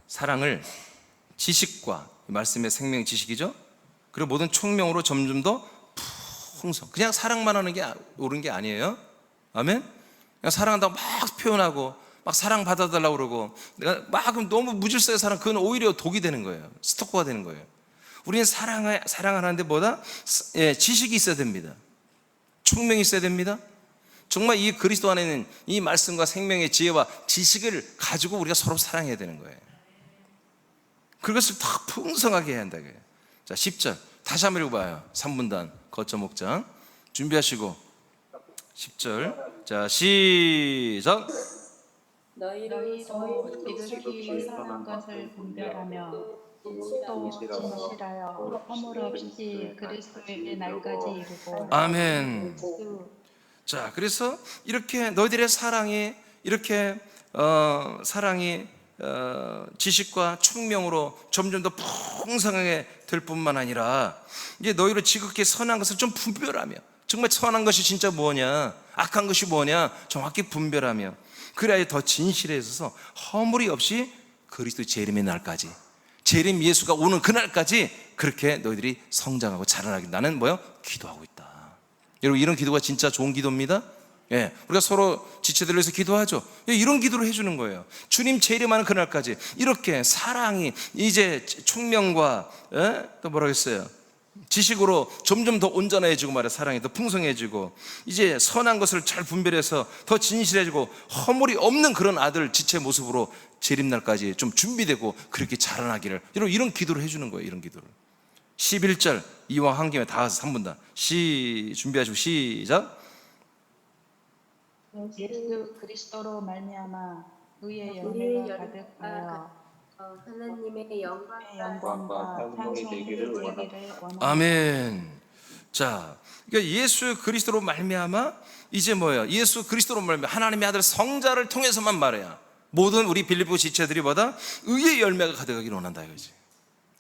사랑을 지식과, 말씀의 생명 지식이죠, 그리고 모든 총명으로 점점 더 풍성. 그냥 사랑만 하는 게 옳은 게 아니에요. 아멘. 그냥 사랑한다고 막 표현하고 막 사랑 받아달라고 그러고 내가 막 너무 무질서의 사랑, 그건 오히려 독이 되는 거예요. 스토커가 되는 거예요. 우리는 사랑하는데 뭐다? 지식이 있어야 됩니다. 총명이 있어야 됩니다. 정말 이 그리스도 안에 있는 이 말씀과 생명의 지혜와 지식을 가지고 우리가 서로 사랑해야 되는 거예요. 그것을 더 풍성하게 해야 한다. 자, 10절 다시 한번 읽어봐요. 3분단 거점 목장 준비하시고 10절. 자, 시작. 너희를 지극히 사랑한 것을 분별하며 또 진실하여 허물 없이 그리스도의 날까지 이루고. 아멘. 자, 그래서 이렇게 너희들의 사랑이 이렇게 사랑이 지식과 총명으로 점점 더 풍성하게 될 뿐만 아니라 이제 너희로 지극히 선한 것을 좀 분별하며, 정말 선한 것이 진짜 뭐냐, 악한 것이 뭐냐 정확히 분별하며, 그래야 더 진실해져서 허물이 없이 그리스도의 재림의 날까지, 재림 예수가 오는 그날까지 그렇게 너희들이 성장하고 자라나길 나는 기도하고 있다. 여러분, 이런 기도가 진짜 좋은 기도입니다. 예, 우리가 서로 지체들을 위해서 기도하죠. 이런 기도를 해주는 거예요. 주님 재림하는 그날까지 이렇게 사랑이 이제 총명과 또 뭐라고 했어요? 지식으로 점점 더 온전해지고 말이야. 사랑이 더 풍성해지고 이제 선한 것을 잘 분별해서 더 진실해지고 허물이 없는 그런 아들 지체 모습으로 재림날까지 좀 준비되고 그렇게 자라나기를, 여러분 이런 기도를 해주는 거예요. 이런 기도를. 11절 이왕 한 김에 다 와서 3분단 준비하시고 시작. 예수 그리스도로 말미암아 의의 우리의 열매가 열매가 가득하여 하나님의 영광과 영광과 찬송이 되기를 원합니다. 아멘. 자, 그러니까 예수 그리스도로 말미암아 이제 뭐예요? 예수 그리스도로 말미암아 하나님의 아들 성자를 통해서만 말해야 모든 우리 빌립보 지체들이 보다 의의 열매가 가득하기를 원한다 이거지.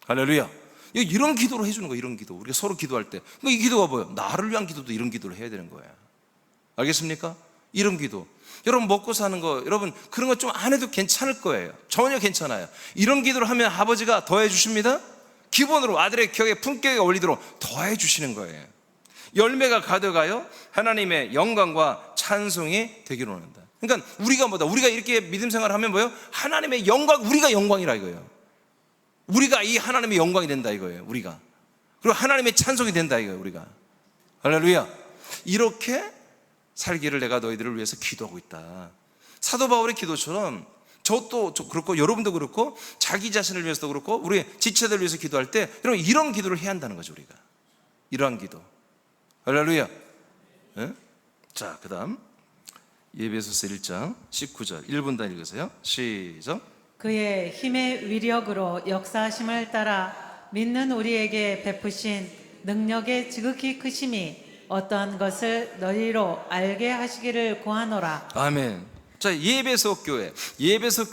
할렐루야. 이런 기도로 해주는 거예요. 이런 기도. 우리가 서로 기도할 때 이 기도가 뭐예요? 나를 위한 기도도 이런 기도를 해야 되는 거예요. 알겠습니까? 이런 기도. 여러분 먹고 사는 거, 여러분 그런 거 좀 안 해도 괜찮을 거예요. 전혀 괜찮아요. 이런 기도를 하면 아버지가 더해 주십니다. 기본으로 아들의 격에 품격에 올리도록 더해 주시는 거예요. 열매가 가득하여 하나님의 영광과 찬송이 되기를 원한다. 그러니까 우리가 우리가 이렇게 믿음 생활을 하면 뭐예요? 하나님의 영광, 우리가 영광이라 이거예요. 우리가 이 하나님의 영광이 된다 이거예요. 우리가. 그리고 하나님의 찬송이 된다 이거예요. 우리가. 할렐루야. 이렇게 살기를 내가 너희들을 위해서 기도하고 있다. 사도 바울의 기도처럼 저도 그렇고 여러분도 그렇고 자기 자신을 위해서도 그렇고 우리 지체들을 위해서 기도할 때 여러분 이런 기도를 해야 한다는 거죠. 우리가 이러한 기도. 할렐루야. 네? 자, 그 다음 예배소서 1장 19절 1분단 읽으세요. 시작. 그의 힘의 위력으로 역사하심을 따라 믿는 우리에게 베푸신 능력의 지극히 크심이 어떠한 것을 너희로 알게 하시기를 구하노라. 아멘. 자, 예배소 교회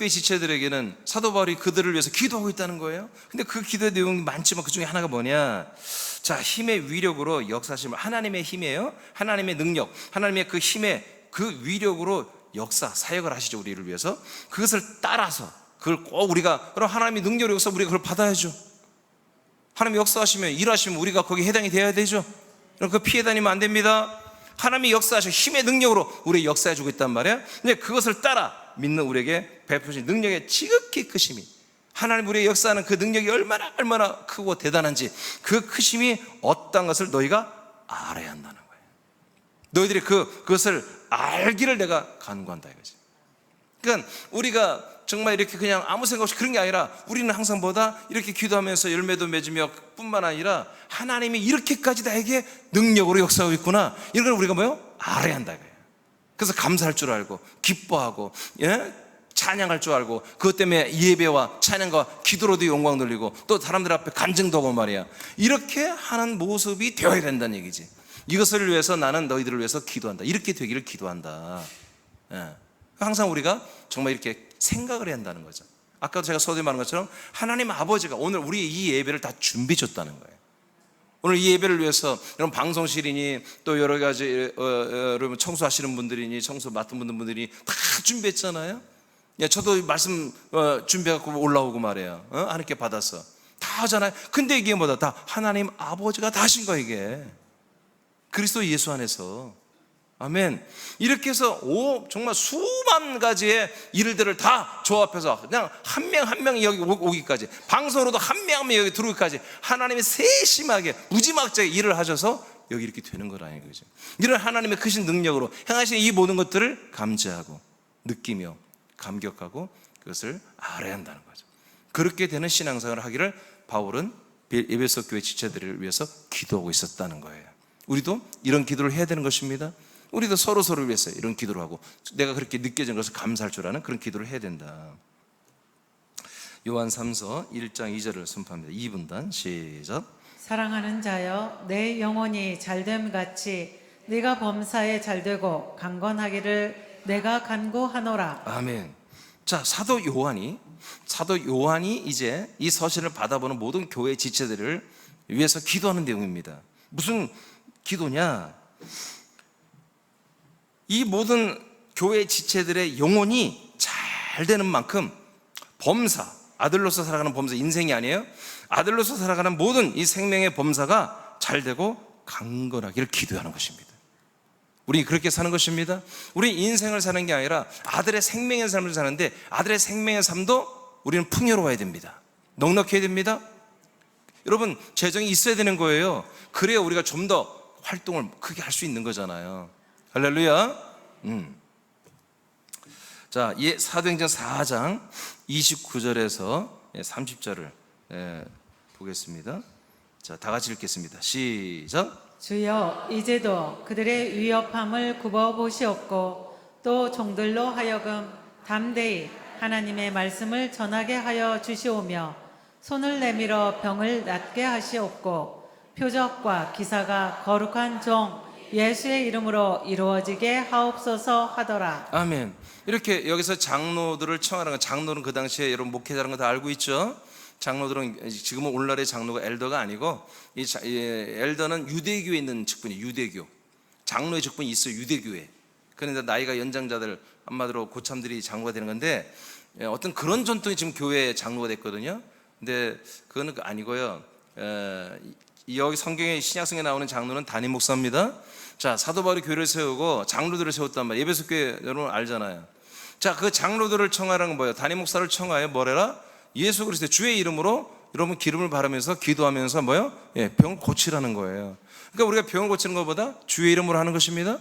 지체들에게는 사도 바울이 그들을 위해서 기도하고 있다는 거예요. 근데 그 기도의 내용이 많지만 그 중에 하나가 뭐냐? 자, 힘의 위력으로 역사하심을, 하나님의 힘이에요. 하나님의 능력, 하나님의 그 힘의 그 위력으로 역사, 사역을 하시죠. 우리를 위해서. 그것을 따라서 그걸 꼭 우리가, 그럼 하나님의 능력의 역사 우리가 그걸 받아야죠. 하나님이 역사하시면, 일하시면 우리가 거기에 해당이 돼야 되죠. 그 피해 다니면 안 됩니다. 하나님이 역사하셔 힘의 능력으로 우리 역사해 주고 있단 말이에요. 근데 그것을 따라 믿는 우리에게 베푸신 능력의 지극히 크심이, 하나님 우리의 역사하는 그 능력이 얼마나 크고 대단한지, 그 크심이 어떤 것을 너희가 알아야 한다는 거예요. 너희들이 그것을 알기를 내가 간구한다 이거지. 그러니까 우리가 정말 이렇게 그냥 아무 생각 없이 그런 게 아니라, 우리는 항상 뭐다? 이렇게 기도하면서 열매도 맺으며 뿐만 아니라 하나님이 이렇게까지 나에게 능력으로 역사하고 있구나, 이런 걸 우리가 뭐요? 알아야 한다 이거예요. 그래서 감사할 줄 알고 기뻐하고, 예? 찬양할 줄 알고, 그것 때문에 예배와 찬양과 기도로도 영광 돌리고, 또 사람들 앞에 간증도 하고 말이야. 이렇게 하는 모습이 되어야 된다는 얘기지. 이것을 위해서 나는 너희들을 위해서 기도한다, 이렇게 되기를 기도한다. 예. 항상 우리가 정말 이렇게 생각을 해야 한다는 거죠. 아까도 제가 서두에 말한 것처럼 하나님 아버지가 오늘 우리 이 예배를 다 준비해 줬다는 거예요. 오늘 이 예배를 위해서 여러분 방송실이니 또 여러 가지 여러분 청소하시는 분들이니 청소 맡은 분들이 다 준비했잖아요. 저도 말씀 준비해갖고 올라오고 말이에요. 하나님께 받아서 다 하잖아요. 근데 이게 뭐다? 다 하나님 아버지가 다 하신 거예요. 이게 그리스도 예수 안에서. 아멘. 이렇게 해서 정말 수만 가지의 일들을 다 조합해서 그냥 한 명 한 명이 여기 오기까지, 방송으로도 한 명 한 명 여기 들어오기까지 하나님이 세심하게 무지막지하게 일을 하셔서 여기 이렇게 되는 거라는 거죠. 이런 하나님의 크신 능력으로 행하시는 이 모든 것들을 감지하고 느끼며 감격하고 그것을 알아야 한다는 거죠. 그렇게 되는 신앙생활을 하기를 바울은 에베소 교회 지체들을 위해서 기도하고 있었다는 거예요. 우리도 이런 기도를 해야 되는 것입니다. 우리도 서로를 위해서 이런 기도를 하고, 내가 그렇게 느껴진 것을 감사할 줄 아는 그런 기도를 해야 된다. 요한 3서 1장 2절을 선포합니다. 2분단 시작. 사랑하는 자여, 내 영혼이 잘됨 같이 네가 범사에 잘되고 강건하기를 내가 간구하노라. 아멘. 자, 사도 요한이 이제 이 서신을 받아보는 모든 교회 지체들을 위해서 기도하는 내용입니다. 무슨 기도냐? 이 모든 교회 지체들의 영혼이 잘 되는 만큼 범사, 아들로서 살아가는 범사, 인생이 아니에요. 아들로서 살아가는 모든 이 생명의 범사가 잘 되고 강건하기를 기도하는 것입니다. 우리 그렇게 사는 것입니다. 우리 인생을 사는 게 아니라 아들의 생명의 삶을 사는데, 아들의 생명의 삶도 우리는 풍요로워야 됩니다. 넉넉해야 됩니다. 여러분, 재정이 있어야 되는 거예요. 그래야 우리가 좀 더 활동을 크게 할 수 있는 거잖아요. 할렐루야. 자, 사도행전 4장 29절에서 30절을 보겠습니다. 자, 다 같이 읽겠습니다. 시작. 주여, 이제도 그들의 위협함을 굽어보시옵고 또 종들로 하여금 담대히 하나님의 말씀을 전하게 하여 주시오며 손을 내밀어 병을 낫게 하시옵고 표적과 기사가 거룩한 종 예수의 이름으로 이루어지게 하옵소서 하더라. 아멘. 이렇게 여기서 장로들을 청하는 건, 장로는 그 당시에 여러분 목회자라는 거 다 알고 있죠. 장로들은 지금은 오늘날의 장로가 엘더가 아니고, 이 엘더는 유대교에 있는 직분이, 유대교 장로의 직분이 있어요. 유대교에. 그런데 나이가 연장자들, 한마디로 고참들이 장로가 되는 건데, 어떤 그런 전통이 지금 교회의 장로가 됐거든요. 근데 그거는 아니고요. 여기 성경에 신약성에 나오는 장로는 담임 목사입니다. 자, 사도 바울이 교회를 세우고 장로들을 세웠단 말이에요. 에베소 교회 여러분 알잖아요. 자, 그 장로들을 청하라는 건 뭐예요? 담임 목사를 청하여 뭐래라? 예수 그리스도의 주의 이름으로 여러분 기름을 바르면서 기도하면서 뭐예요? 병을 고치라는 거예요. 그러니까 우리가 병을 고치는 것보다 주의 이름으로 하는 것입니다.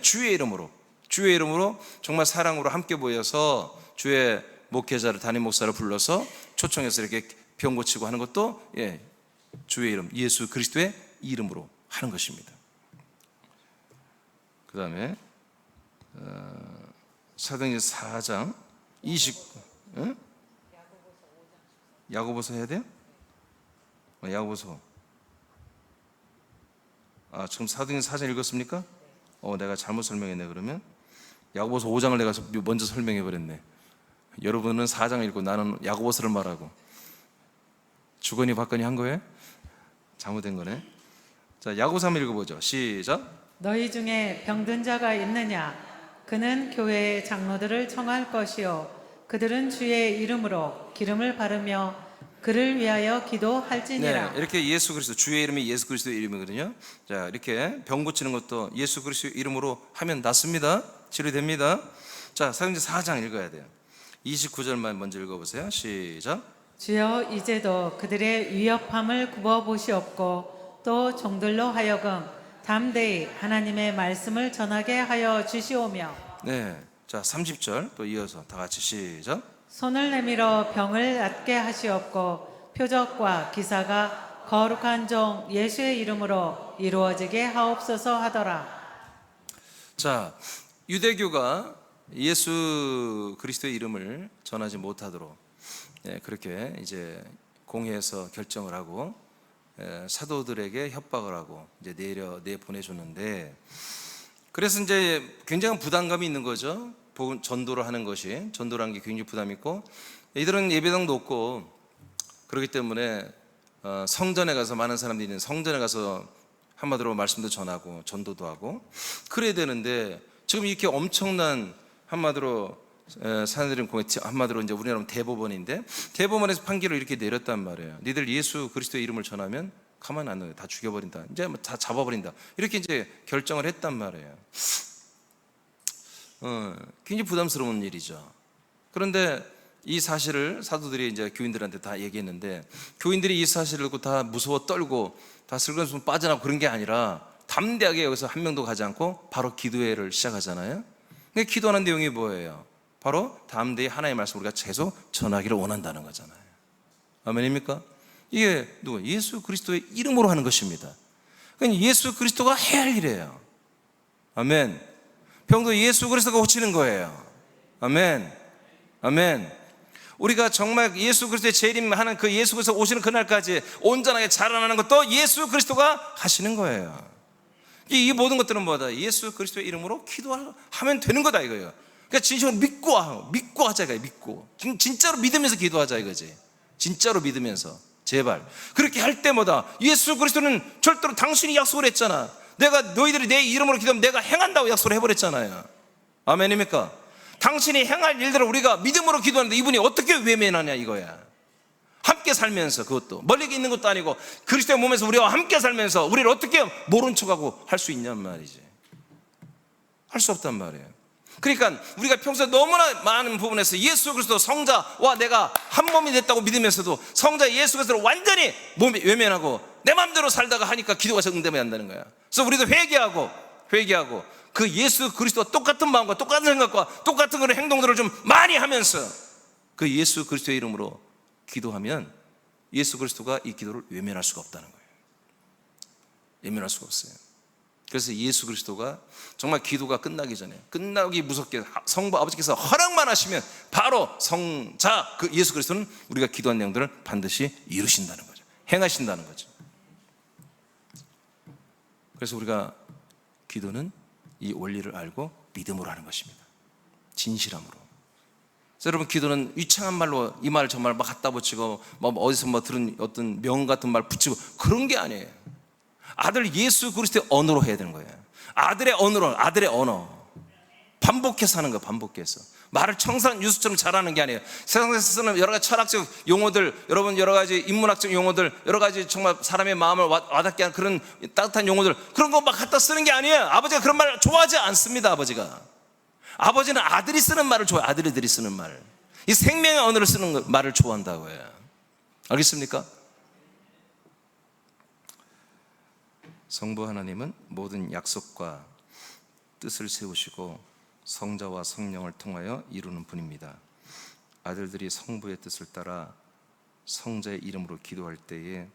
주의 이름으로 정말 사랑으로 함께 모여서 주의 목회자를, 담임 목사를 불러서 초청해서 이렇게 병 고치고 하는 것도 주의 이름, 예수 그리스도의 이름으로 하는 것입니다. 그 다음에 사도행전 4장 야고보서 해야 돼요? 야고보서. 지금 사도행전 4장 읽었습니까? 내가 잘못 설명했네. 그러면 야고보서 5장을 내가 먼저 설명해 버렸네. 여러분은 4장을 읽고 나는 야고보서를 말하고 주거니 받거니 한 거예요? 잘못된 거네. 자, 야고보서 한번 읽어보죠. 시작. 너희 중에 병든 자가 있느냐? 그는 교회의 장로들을 청할 것이요 그들은 주의 이름으로 기름을 바르며 그를 위하여 기도할지니라. 네, 이렇게 예수 그리스도, 주의 이름이 예수 그리스도의 이름이거든요. 자, 이렇게 병 고치는 것도 예수 그리스도의 이름으로 하면 낫습니다. 치료됩니다. 자, 사도행전 4장 읽어야 돼요. 29절만 먼저 읽어보세요. 시작. 주여 이제도 그들의 위협함을 굽어 보시옵고 또 종들로 하여금 담대히 하나님의 말씀을 전하게 하여 주시오며. 네, 자 30절 또 이어서 다 같이 시작. 손을 내밀어 병을 낫게 하시옵고 표적과 기사가 거룩한 종 예수의 이름으로 이루어지게 하옵소서 하더라. 자, 유대교가 예수 그리스도의 이름을 전하지 못하도록 그렇게 이제 공회에서 결정을 하고 사도들에게 협박을 하고 이제 내보내줬는데, 그래서 이제 굉장한 부담감이 있는 거죠. 전도를 하는 것이, 전도라는 게 굉장히 부담이 있고, 이들은 예배당도 없고 그렇기 때문에 성전에 가서, 많은 사람들이 있는 성전에 가서 한마디로 말씀도 전하고 전도도 하고 그래야 되는데, 지금 이렇게 엄청난 한마디로 사내들은 공회, 한마디로 이제 우리나라는 대법원인데, 대법원에서 판결을 이렇게 내렸단 말이에요. 니들 예수 그리스도의 이름을 전하면 가만 안 둬요. 다 죽여버린다. 이제 다 잡아버린다. 이렇게 이제 결정을 했단 말이에요. 굉장히 부담스러운 일이죠. 그런데 이 사실을 사도들이 이제 교인들한테 다 얘기했는데, 교인들이 이 사실을 듣고 다 무서워 떨고 다 슬금슬금 빠져나고 그런 게 아니라 담대하게 여기서 한 명도 가지 않고 바로 기도회를 시작하잖아요. 근데 기도하는 내용이 뭐예요? 바로 담대히 하나님의 말씀을 우리가 계속 전하기를 원한다는 거잖아요. 아멘입니까? 이게 누구? 예수 그리스도의 이름으로 하는 것입니다. 그러니까 예수 그리스도가 해야 할 일이에요. 아멘. 병도 예수 그리스도가 고치는 거예요. 아멘. 아멘. 우리가 정말 예수 그리스도의 재림하는 그 예수 그리스도 오시는 그날까지 온전하게 자라나는 것도 예수 그리스도가 하시는 거예요. 이 모든 것들은 뭐다? 예수 그리스도의 이름으로 기도하면 되는 거다 이거예요. 그러니까 진심으로 믿고 하자 이거예요. 믿고 진짜로 믿으면서 기도하자 이거지. 진짜로 믿으면서 제발. 그렇게 할 때마다 예수 그리스도는 절대로 당신이 약속을 했잖아. 내가 너희들이 내 이름으로 기도하면 내가 행한다고 약속을 해버렸잖아요. 아멘입니까? 당신이 행할 일들을 우리가 믿음으로 기도하는데 이분이 어떻게 외면하냐 이거야. 함께 살면서, 그것도 멀리 있는 것도 아니고 그리스도의 몸에서 우리와 함께 살면서 우리를 어떻게 모른 척하고 할 수 있냔 말이지. 할 수 없단 말이에요. 그러니까 우리가 평소에 너무나 많은 부분에서 예수 그리스도 성자와 내가 한 몸이 됐다고 믿으면서도 성자 예수 그리스도를 완전히 외면하고 내 마음대로 살다가 하니까 기도가 응답이 안 되는 거야. 그래서 우리도 회개하고 그 예수 그리스도와 똑같은 마음과 똑같은 생각과 똑같은 그런 행동들을 좀 많이 하면서 그 예수 그리스도의 이름으로 기도하면 예수 그리스도가 이 기도를 외면할 수가 없다는 거예요. 외면할 수가 없어요. 그래서 예수 그리스도가 정말 기도가 끝나기 전에, 끝나기 무섭게 성부 아버지께서 허락만 하시면 바로 성자 그 예수 그리스도는 우리가 기도한 내용들을 반드시 이루신다는 거죠. 행하신다는 거죠. 그래서 우리가 기도는 이 원리를 알고 믿음으로 하는 것입니다. 진실함으로. 그래서 여러분, 기도는 유창한 말로 이 말 저 말 막 갖다 붙이고 어디서 들은 어떤 명 같은 말 붙이고 그런 게 아니에요. 아들 예수 그리스도의 언어로 해야 되는 거예요. 아들의 언어로, 아들의 언어. 반복해서 하는 거예요. 반복해서. 말을 청산 유수처럼 잘하는 게 아니에요. 세상에서 쓰는 여러 가지 철학적 용어들, 여러분 여러 가지 인문학적 용어들, 여러 가지 정말 사람의 마음을 와닿게 하는 그런 따뜻한 용어들, 그런 거 막 갖다 쓰는 게 아니에요. 아버지가 그런 말 좋아하지 않습니다. 아버지는 아들이 쓰는 말을 좋아해요. 아들이들이 쓰는 말, 이 생명의 언어를 쓰는 말을 좋아한다고 해요. 알겠습니까? 성부 하나님은 모든 약속과 뜻을 세우시고 성자와 성령을 통하여 이루는 분입니다. 아들들이 성부의 뜻을 따라 성자의 이름으로 기도할 때에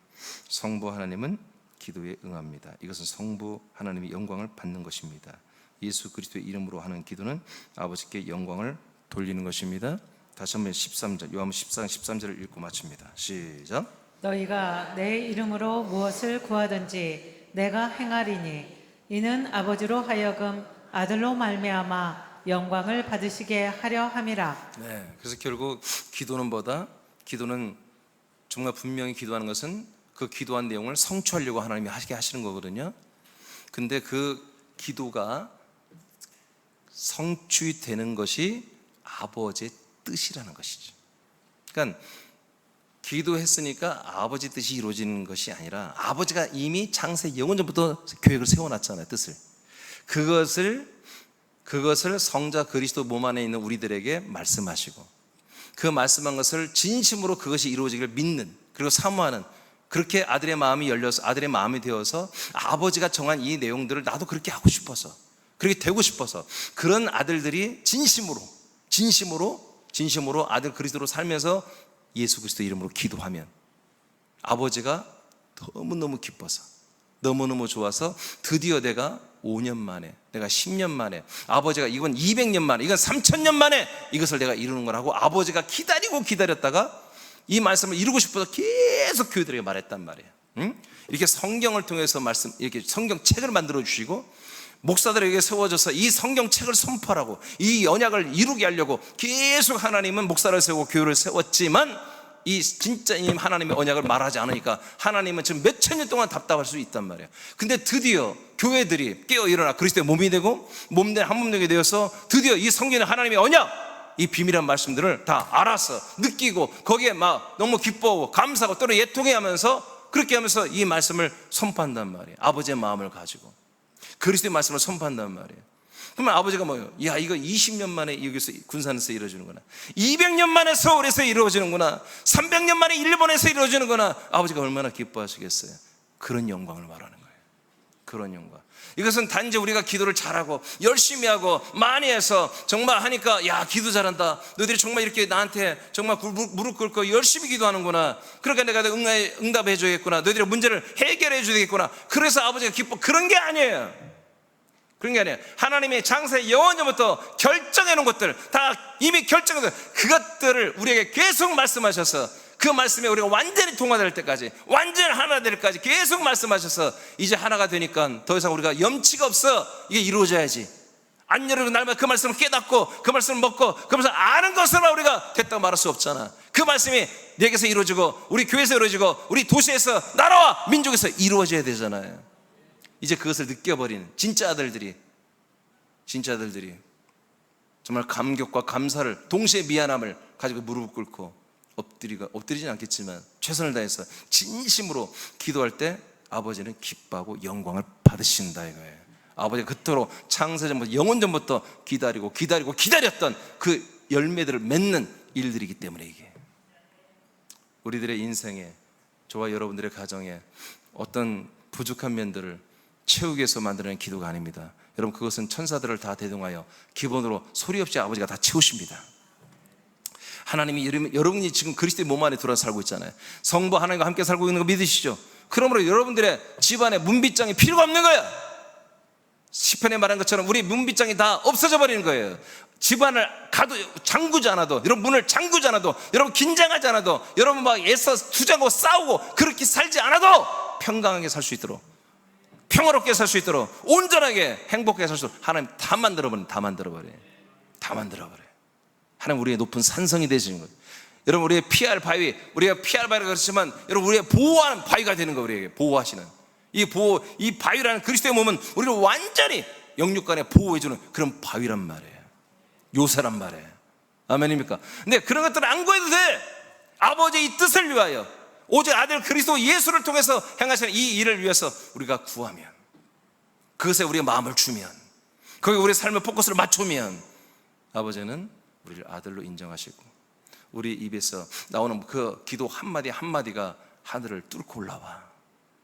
성부 하나님은 기도에 응합니다. 이것은 성부 하나님의 영광을 받는 것입니다. 예수 그리스도의 이름으로 하는 기도는 아버지께 영광을 돌리는 것입니다. 다시 한번 13절, 요한복음 14장 13절을 읽고 마칩니다. 시작. 너희가 내 이름으로 무엇을 구하든지 내가 행하리니 이는 아버지로 하여금 아들로 말미암아 영광을 받으시게 하려 함이라. 네, 그래서 결국 기도는 정말 분명히 기도하는 것은 그 기도한 내용을 성취하려고 하나님이 하게 하시는 거거든요. 근데 그 기도가 성취 되는 것이 아버지의 뜻이라는 것이죠. 그러니까 기도했으니까 아버지 뜻이 이루어지는 것이 아니라 아버지가 이미 창세 영원전부터 계획을 세워놨잖아요. 뜻을. 그것을 성자 그리스도 몸 안에 있는 우리들에게 말씀하시고 그 말씀한 것을 진심으로 그것이 이루어지기를 믿는, 그리고 사모하는, 그렇게 아들의 마음이 열려서 아들의 마음이 되어서 아버지가 정한 이 내용들을 나도 그렇게 하고 싶어서, 그렇게 되고 싶어서 그런 아들들이 진심으로 아들 그리스도로 살면서 예수 그리스도 이름으로 기도하면 아버지가 너무너무 기뻐서, 너무너무 좋아서 드디어 내가 5년 만에, 내가 10년 만에, 아버지가 이건 200년 만에, 이건 3000년 만에 이것을 내가 이루는 거라고 아버지가 기다렸다가 이 말씀을 이루고 싶어서 계속 교회들에게 말했단 말이에요. 이렇게 성경을 통해서 이렇게 성경책을 만들어 주시고 목사들에게 세워져서 이 성경책을 선포하라고, 이 언약을 이루게 하려고 계속 하나님은 목사를 세우고 교회를 세웠지만 이 진짜 하나님의 언약을 말하지 않으니까 하나님은 지금 몇천 년 동안 답답할 수 있단 말이에요. 근데 드디어 교회들이 깨어 일어나 그리스도의 몸이 되고 몸된 한 몸되게 되어서 드디어 이 성경의 하나님의 언약, 이 비밀한 말씀들을 다 알아서 느끼고 거기에 막 너무 기뻐하고 감사하고 또는 예통해하면서, 그렇게 하면서 이 말씀을 선포한단 말이에요. 아버지의 마음을 가지고 그리스도의 말씀을 선포한단 말이에요. 그러면 아버지가 뭐예요? 야, 이거 20년 만에 여기서 군산에서 이루어지는구나, 200년 만에 서울에서 이루어지는구나, 300년 만에 일본에서 이루어지는구나. 아버지가 얼마나 기뻐하시겠어요? 그런 영광을 말하는 거예요. 그런 영광. 이것은 단지 우리가 기도를 잘하고 열심히 하고 많이 해서 정말 하니까, 야, 기도 잘한다, 너희들이 정말 이렇게 나한테 정말 무릎 꿇고 열심히 기도하는구나, 그러니까 내가 응답해 줘야겠구나, 너희들의 문제를 해결해 줘야겠구나, 그래서 아버지가 기뻐. 그런 게 아니에요. 그런 게 아니에요. 하나님이 장세 영원전부터 결정해 놓은 것들, 다 이미 결정해서 그것들을 우리에게 계속 말씀하셔서 그 말씀에 우리가 완전히 동화될 때까지, 완전히 하나 될 때까지 계속 말씀하셔서 이제 하나가 되니까 더 이상 우리가 염치가 없어. 이게 이루어져야지. 안 열리고 날마다 그 말씀을 깨닫고 그 말씀을 먹고 그 말씀을 아는 것으로 우리가 됐다고 말할 수 없잖아. 그 말씀이 내게서 이루어지고 우리 교회에서 이루어지고 우리 도시에서, 나라와 민족에서 이루어져야 되잖아요. 이제 그것을 느껴버리는 진짜 아들들이 정말 감격과 감사를, 동시에 미안함을 가지고 무릎을 꿇고 엎드리진 않겠지만 최선을 다해서 진심으로 기도할 때 아버지는 기뻐하고 영광을 받으신다 이거예요. 아버지가 그토록 창세전부터 영원전부터 기다렸던 그 열매들을 맺는 일들이기 때문에, 이게 우리들의 인생에, 저와 여러분들의 가정에 어떤 부족한 면들을 채우기 위해서 만드는 기도가 아닙니다. 여러분, 그것은 천사들을 다 대동하여 기본으로 소리 없이 아버지가 다 채우십니다. 하나님이, 여러분이 지금 그리스도의 몸 안에 들어서 살고 있잖아요. 성부 하나님과 함께 살고 있는 거 믿으시죠? 그러므로 여러분들의 집안에 문빗장이 필요가 없는 거예요. 시편에 말한 것처럼 우리 문빗장이 다 없어져 버리는 거예요. 집안을 잠그지 않아도, 여러분 문을 잠그지 않아도, 여러분 긴장하지 않아도, 여러분 막 애써 투자하고 싸우고 그렇게 살지 않아도 평강하게 살 수 있도록, 평화롭게 살 수 있도록, 온전하게 행복하게 살 수 있도록 하나님 다 만들어버려요. 하나님 우리의 높은 산성이 되시는 거예요. 여러분, 우리의 피할 바위, 우리가 피할 바위가 그렇지만 여러분 우리의 보호하는 바위가 되는 거예요. 우리에게 보호하시는 이 바위라는 그리스도의 몸은 우리를 완전히 영육간에 보호해주는 그런 바위란 말이에요. 요새란 말이에요. 아멘입니까? 근데 그런 것들은 안 구해도 돼. 아버지의 이 뜻을 위하여, 오직 아들 그리스도 예수를 통해서 행하시는 이 일을 위해서 우리가 구하면, 그것에 우리의 마음을 주면, 거기에 우리의 삶의 포커스를 맞추면 아버지는 우리를 아들로 인정하시고 우리 입에서 나오는 그 기도 한마디 한마디가 하늘을 뚫고 올라와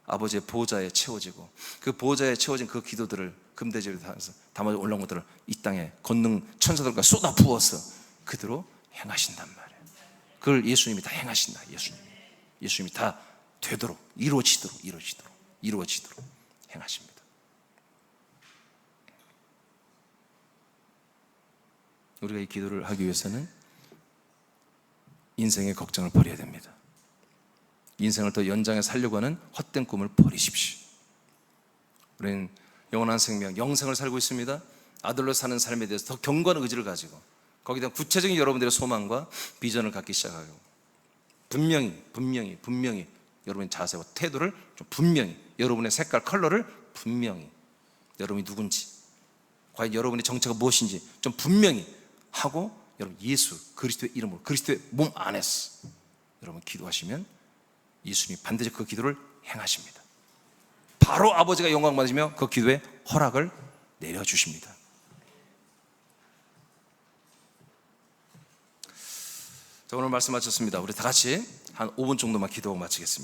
아버지의 보좌에 채워지고, 그 보좌에 채워진 그 기도들을 금대접에 담아 올라온 것들을 이 땅에 권능 천사들과 쏟아 부어서 그대로 행하신단 말이에요. 그걸 예수님이 다 행하신다. 예수님이 다 되도록 이루어지도록 행하십니다. 우리가 이 기도를 하기 위해서는 인생의 걱정을 버려야 됩니다. 인생을 더 연장해 살려고 하는 헛된 꿈을 버리십시오. 우리는 영원한 생명, 영생을 살고 있습니다. 아들로 사는 삶에 대해서 더 견고한 의지를 가지고 거기다 구체적인 여러분들의 소망과 비전을 갖기 시작하고, 분명히 여러분의 자세와 태도를 좀 분명히, 여러분의 색깔, 컬러를 분명히, 여러분이 누군지 과연 여러분의 정체가 무엇인지 좀 분명히 하고 여러분 예수 그리스도의 이름으로 그리스도의 몸 안에서 여러분 기도하시면 예수님이 반드시 그 기도를 행하십니다. 바로 아버지가 영광 받으시며 그 기도에 허락을 내려주십니다. 자, 오늘 말씀 마쳤습니다. 우리 다 같이 한 5분 정도만 기도하고 마치겠습니다.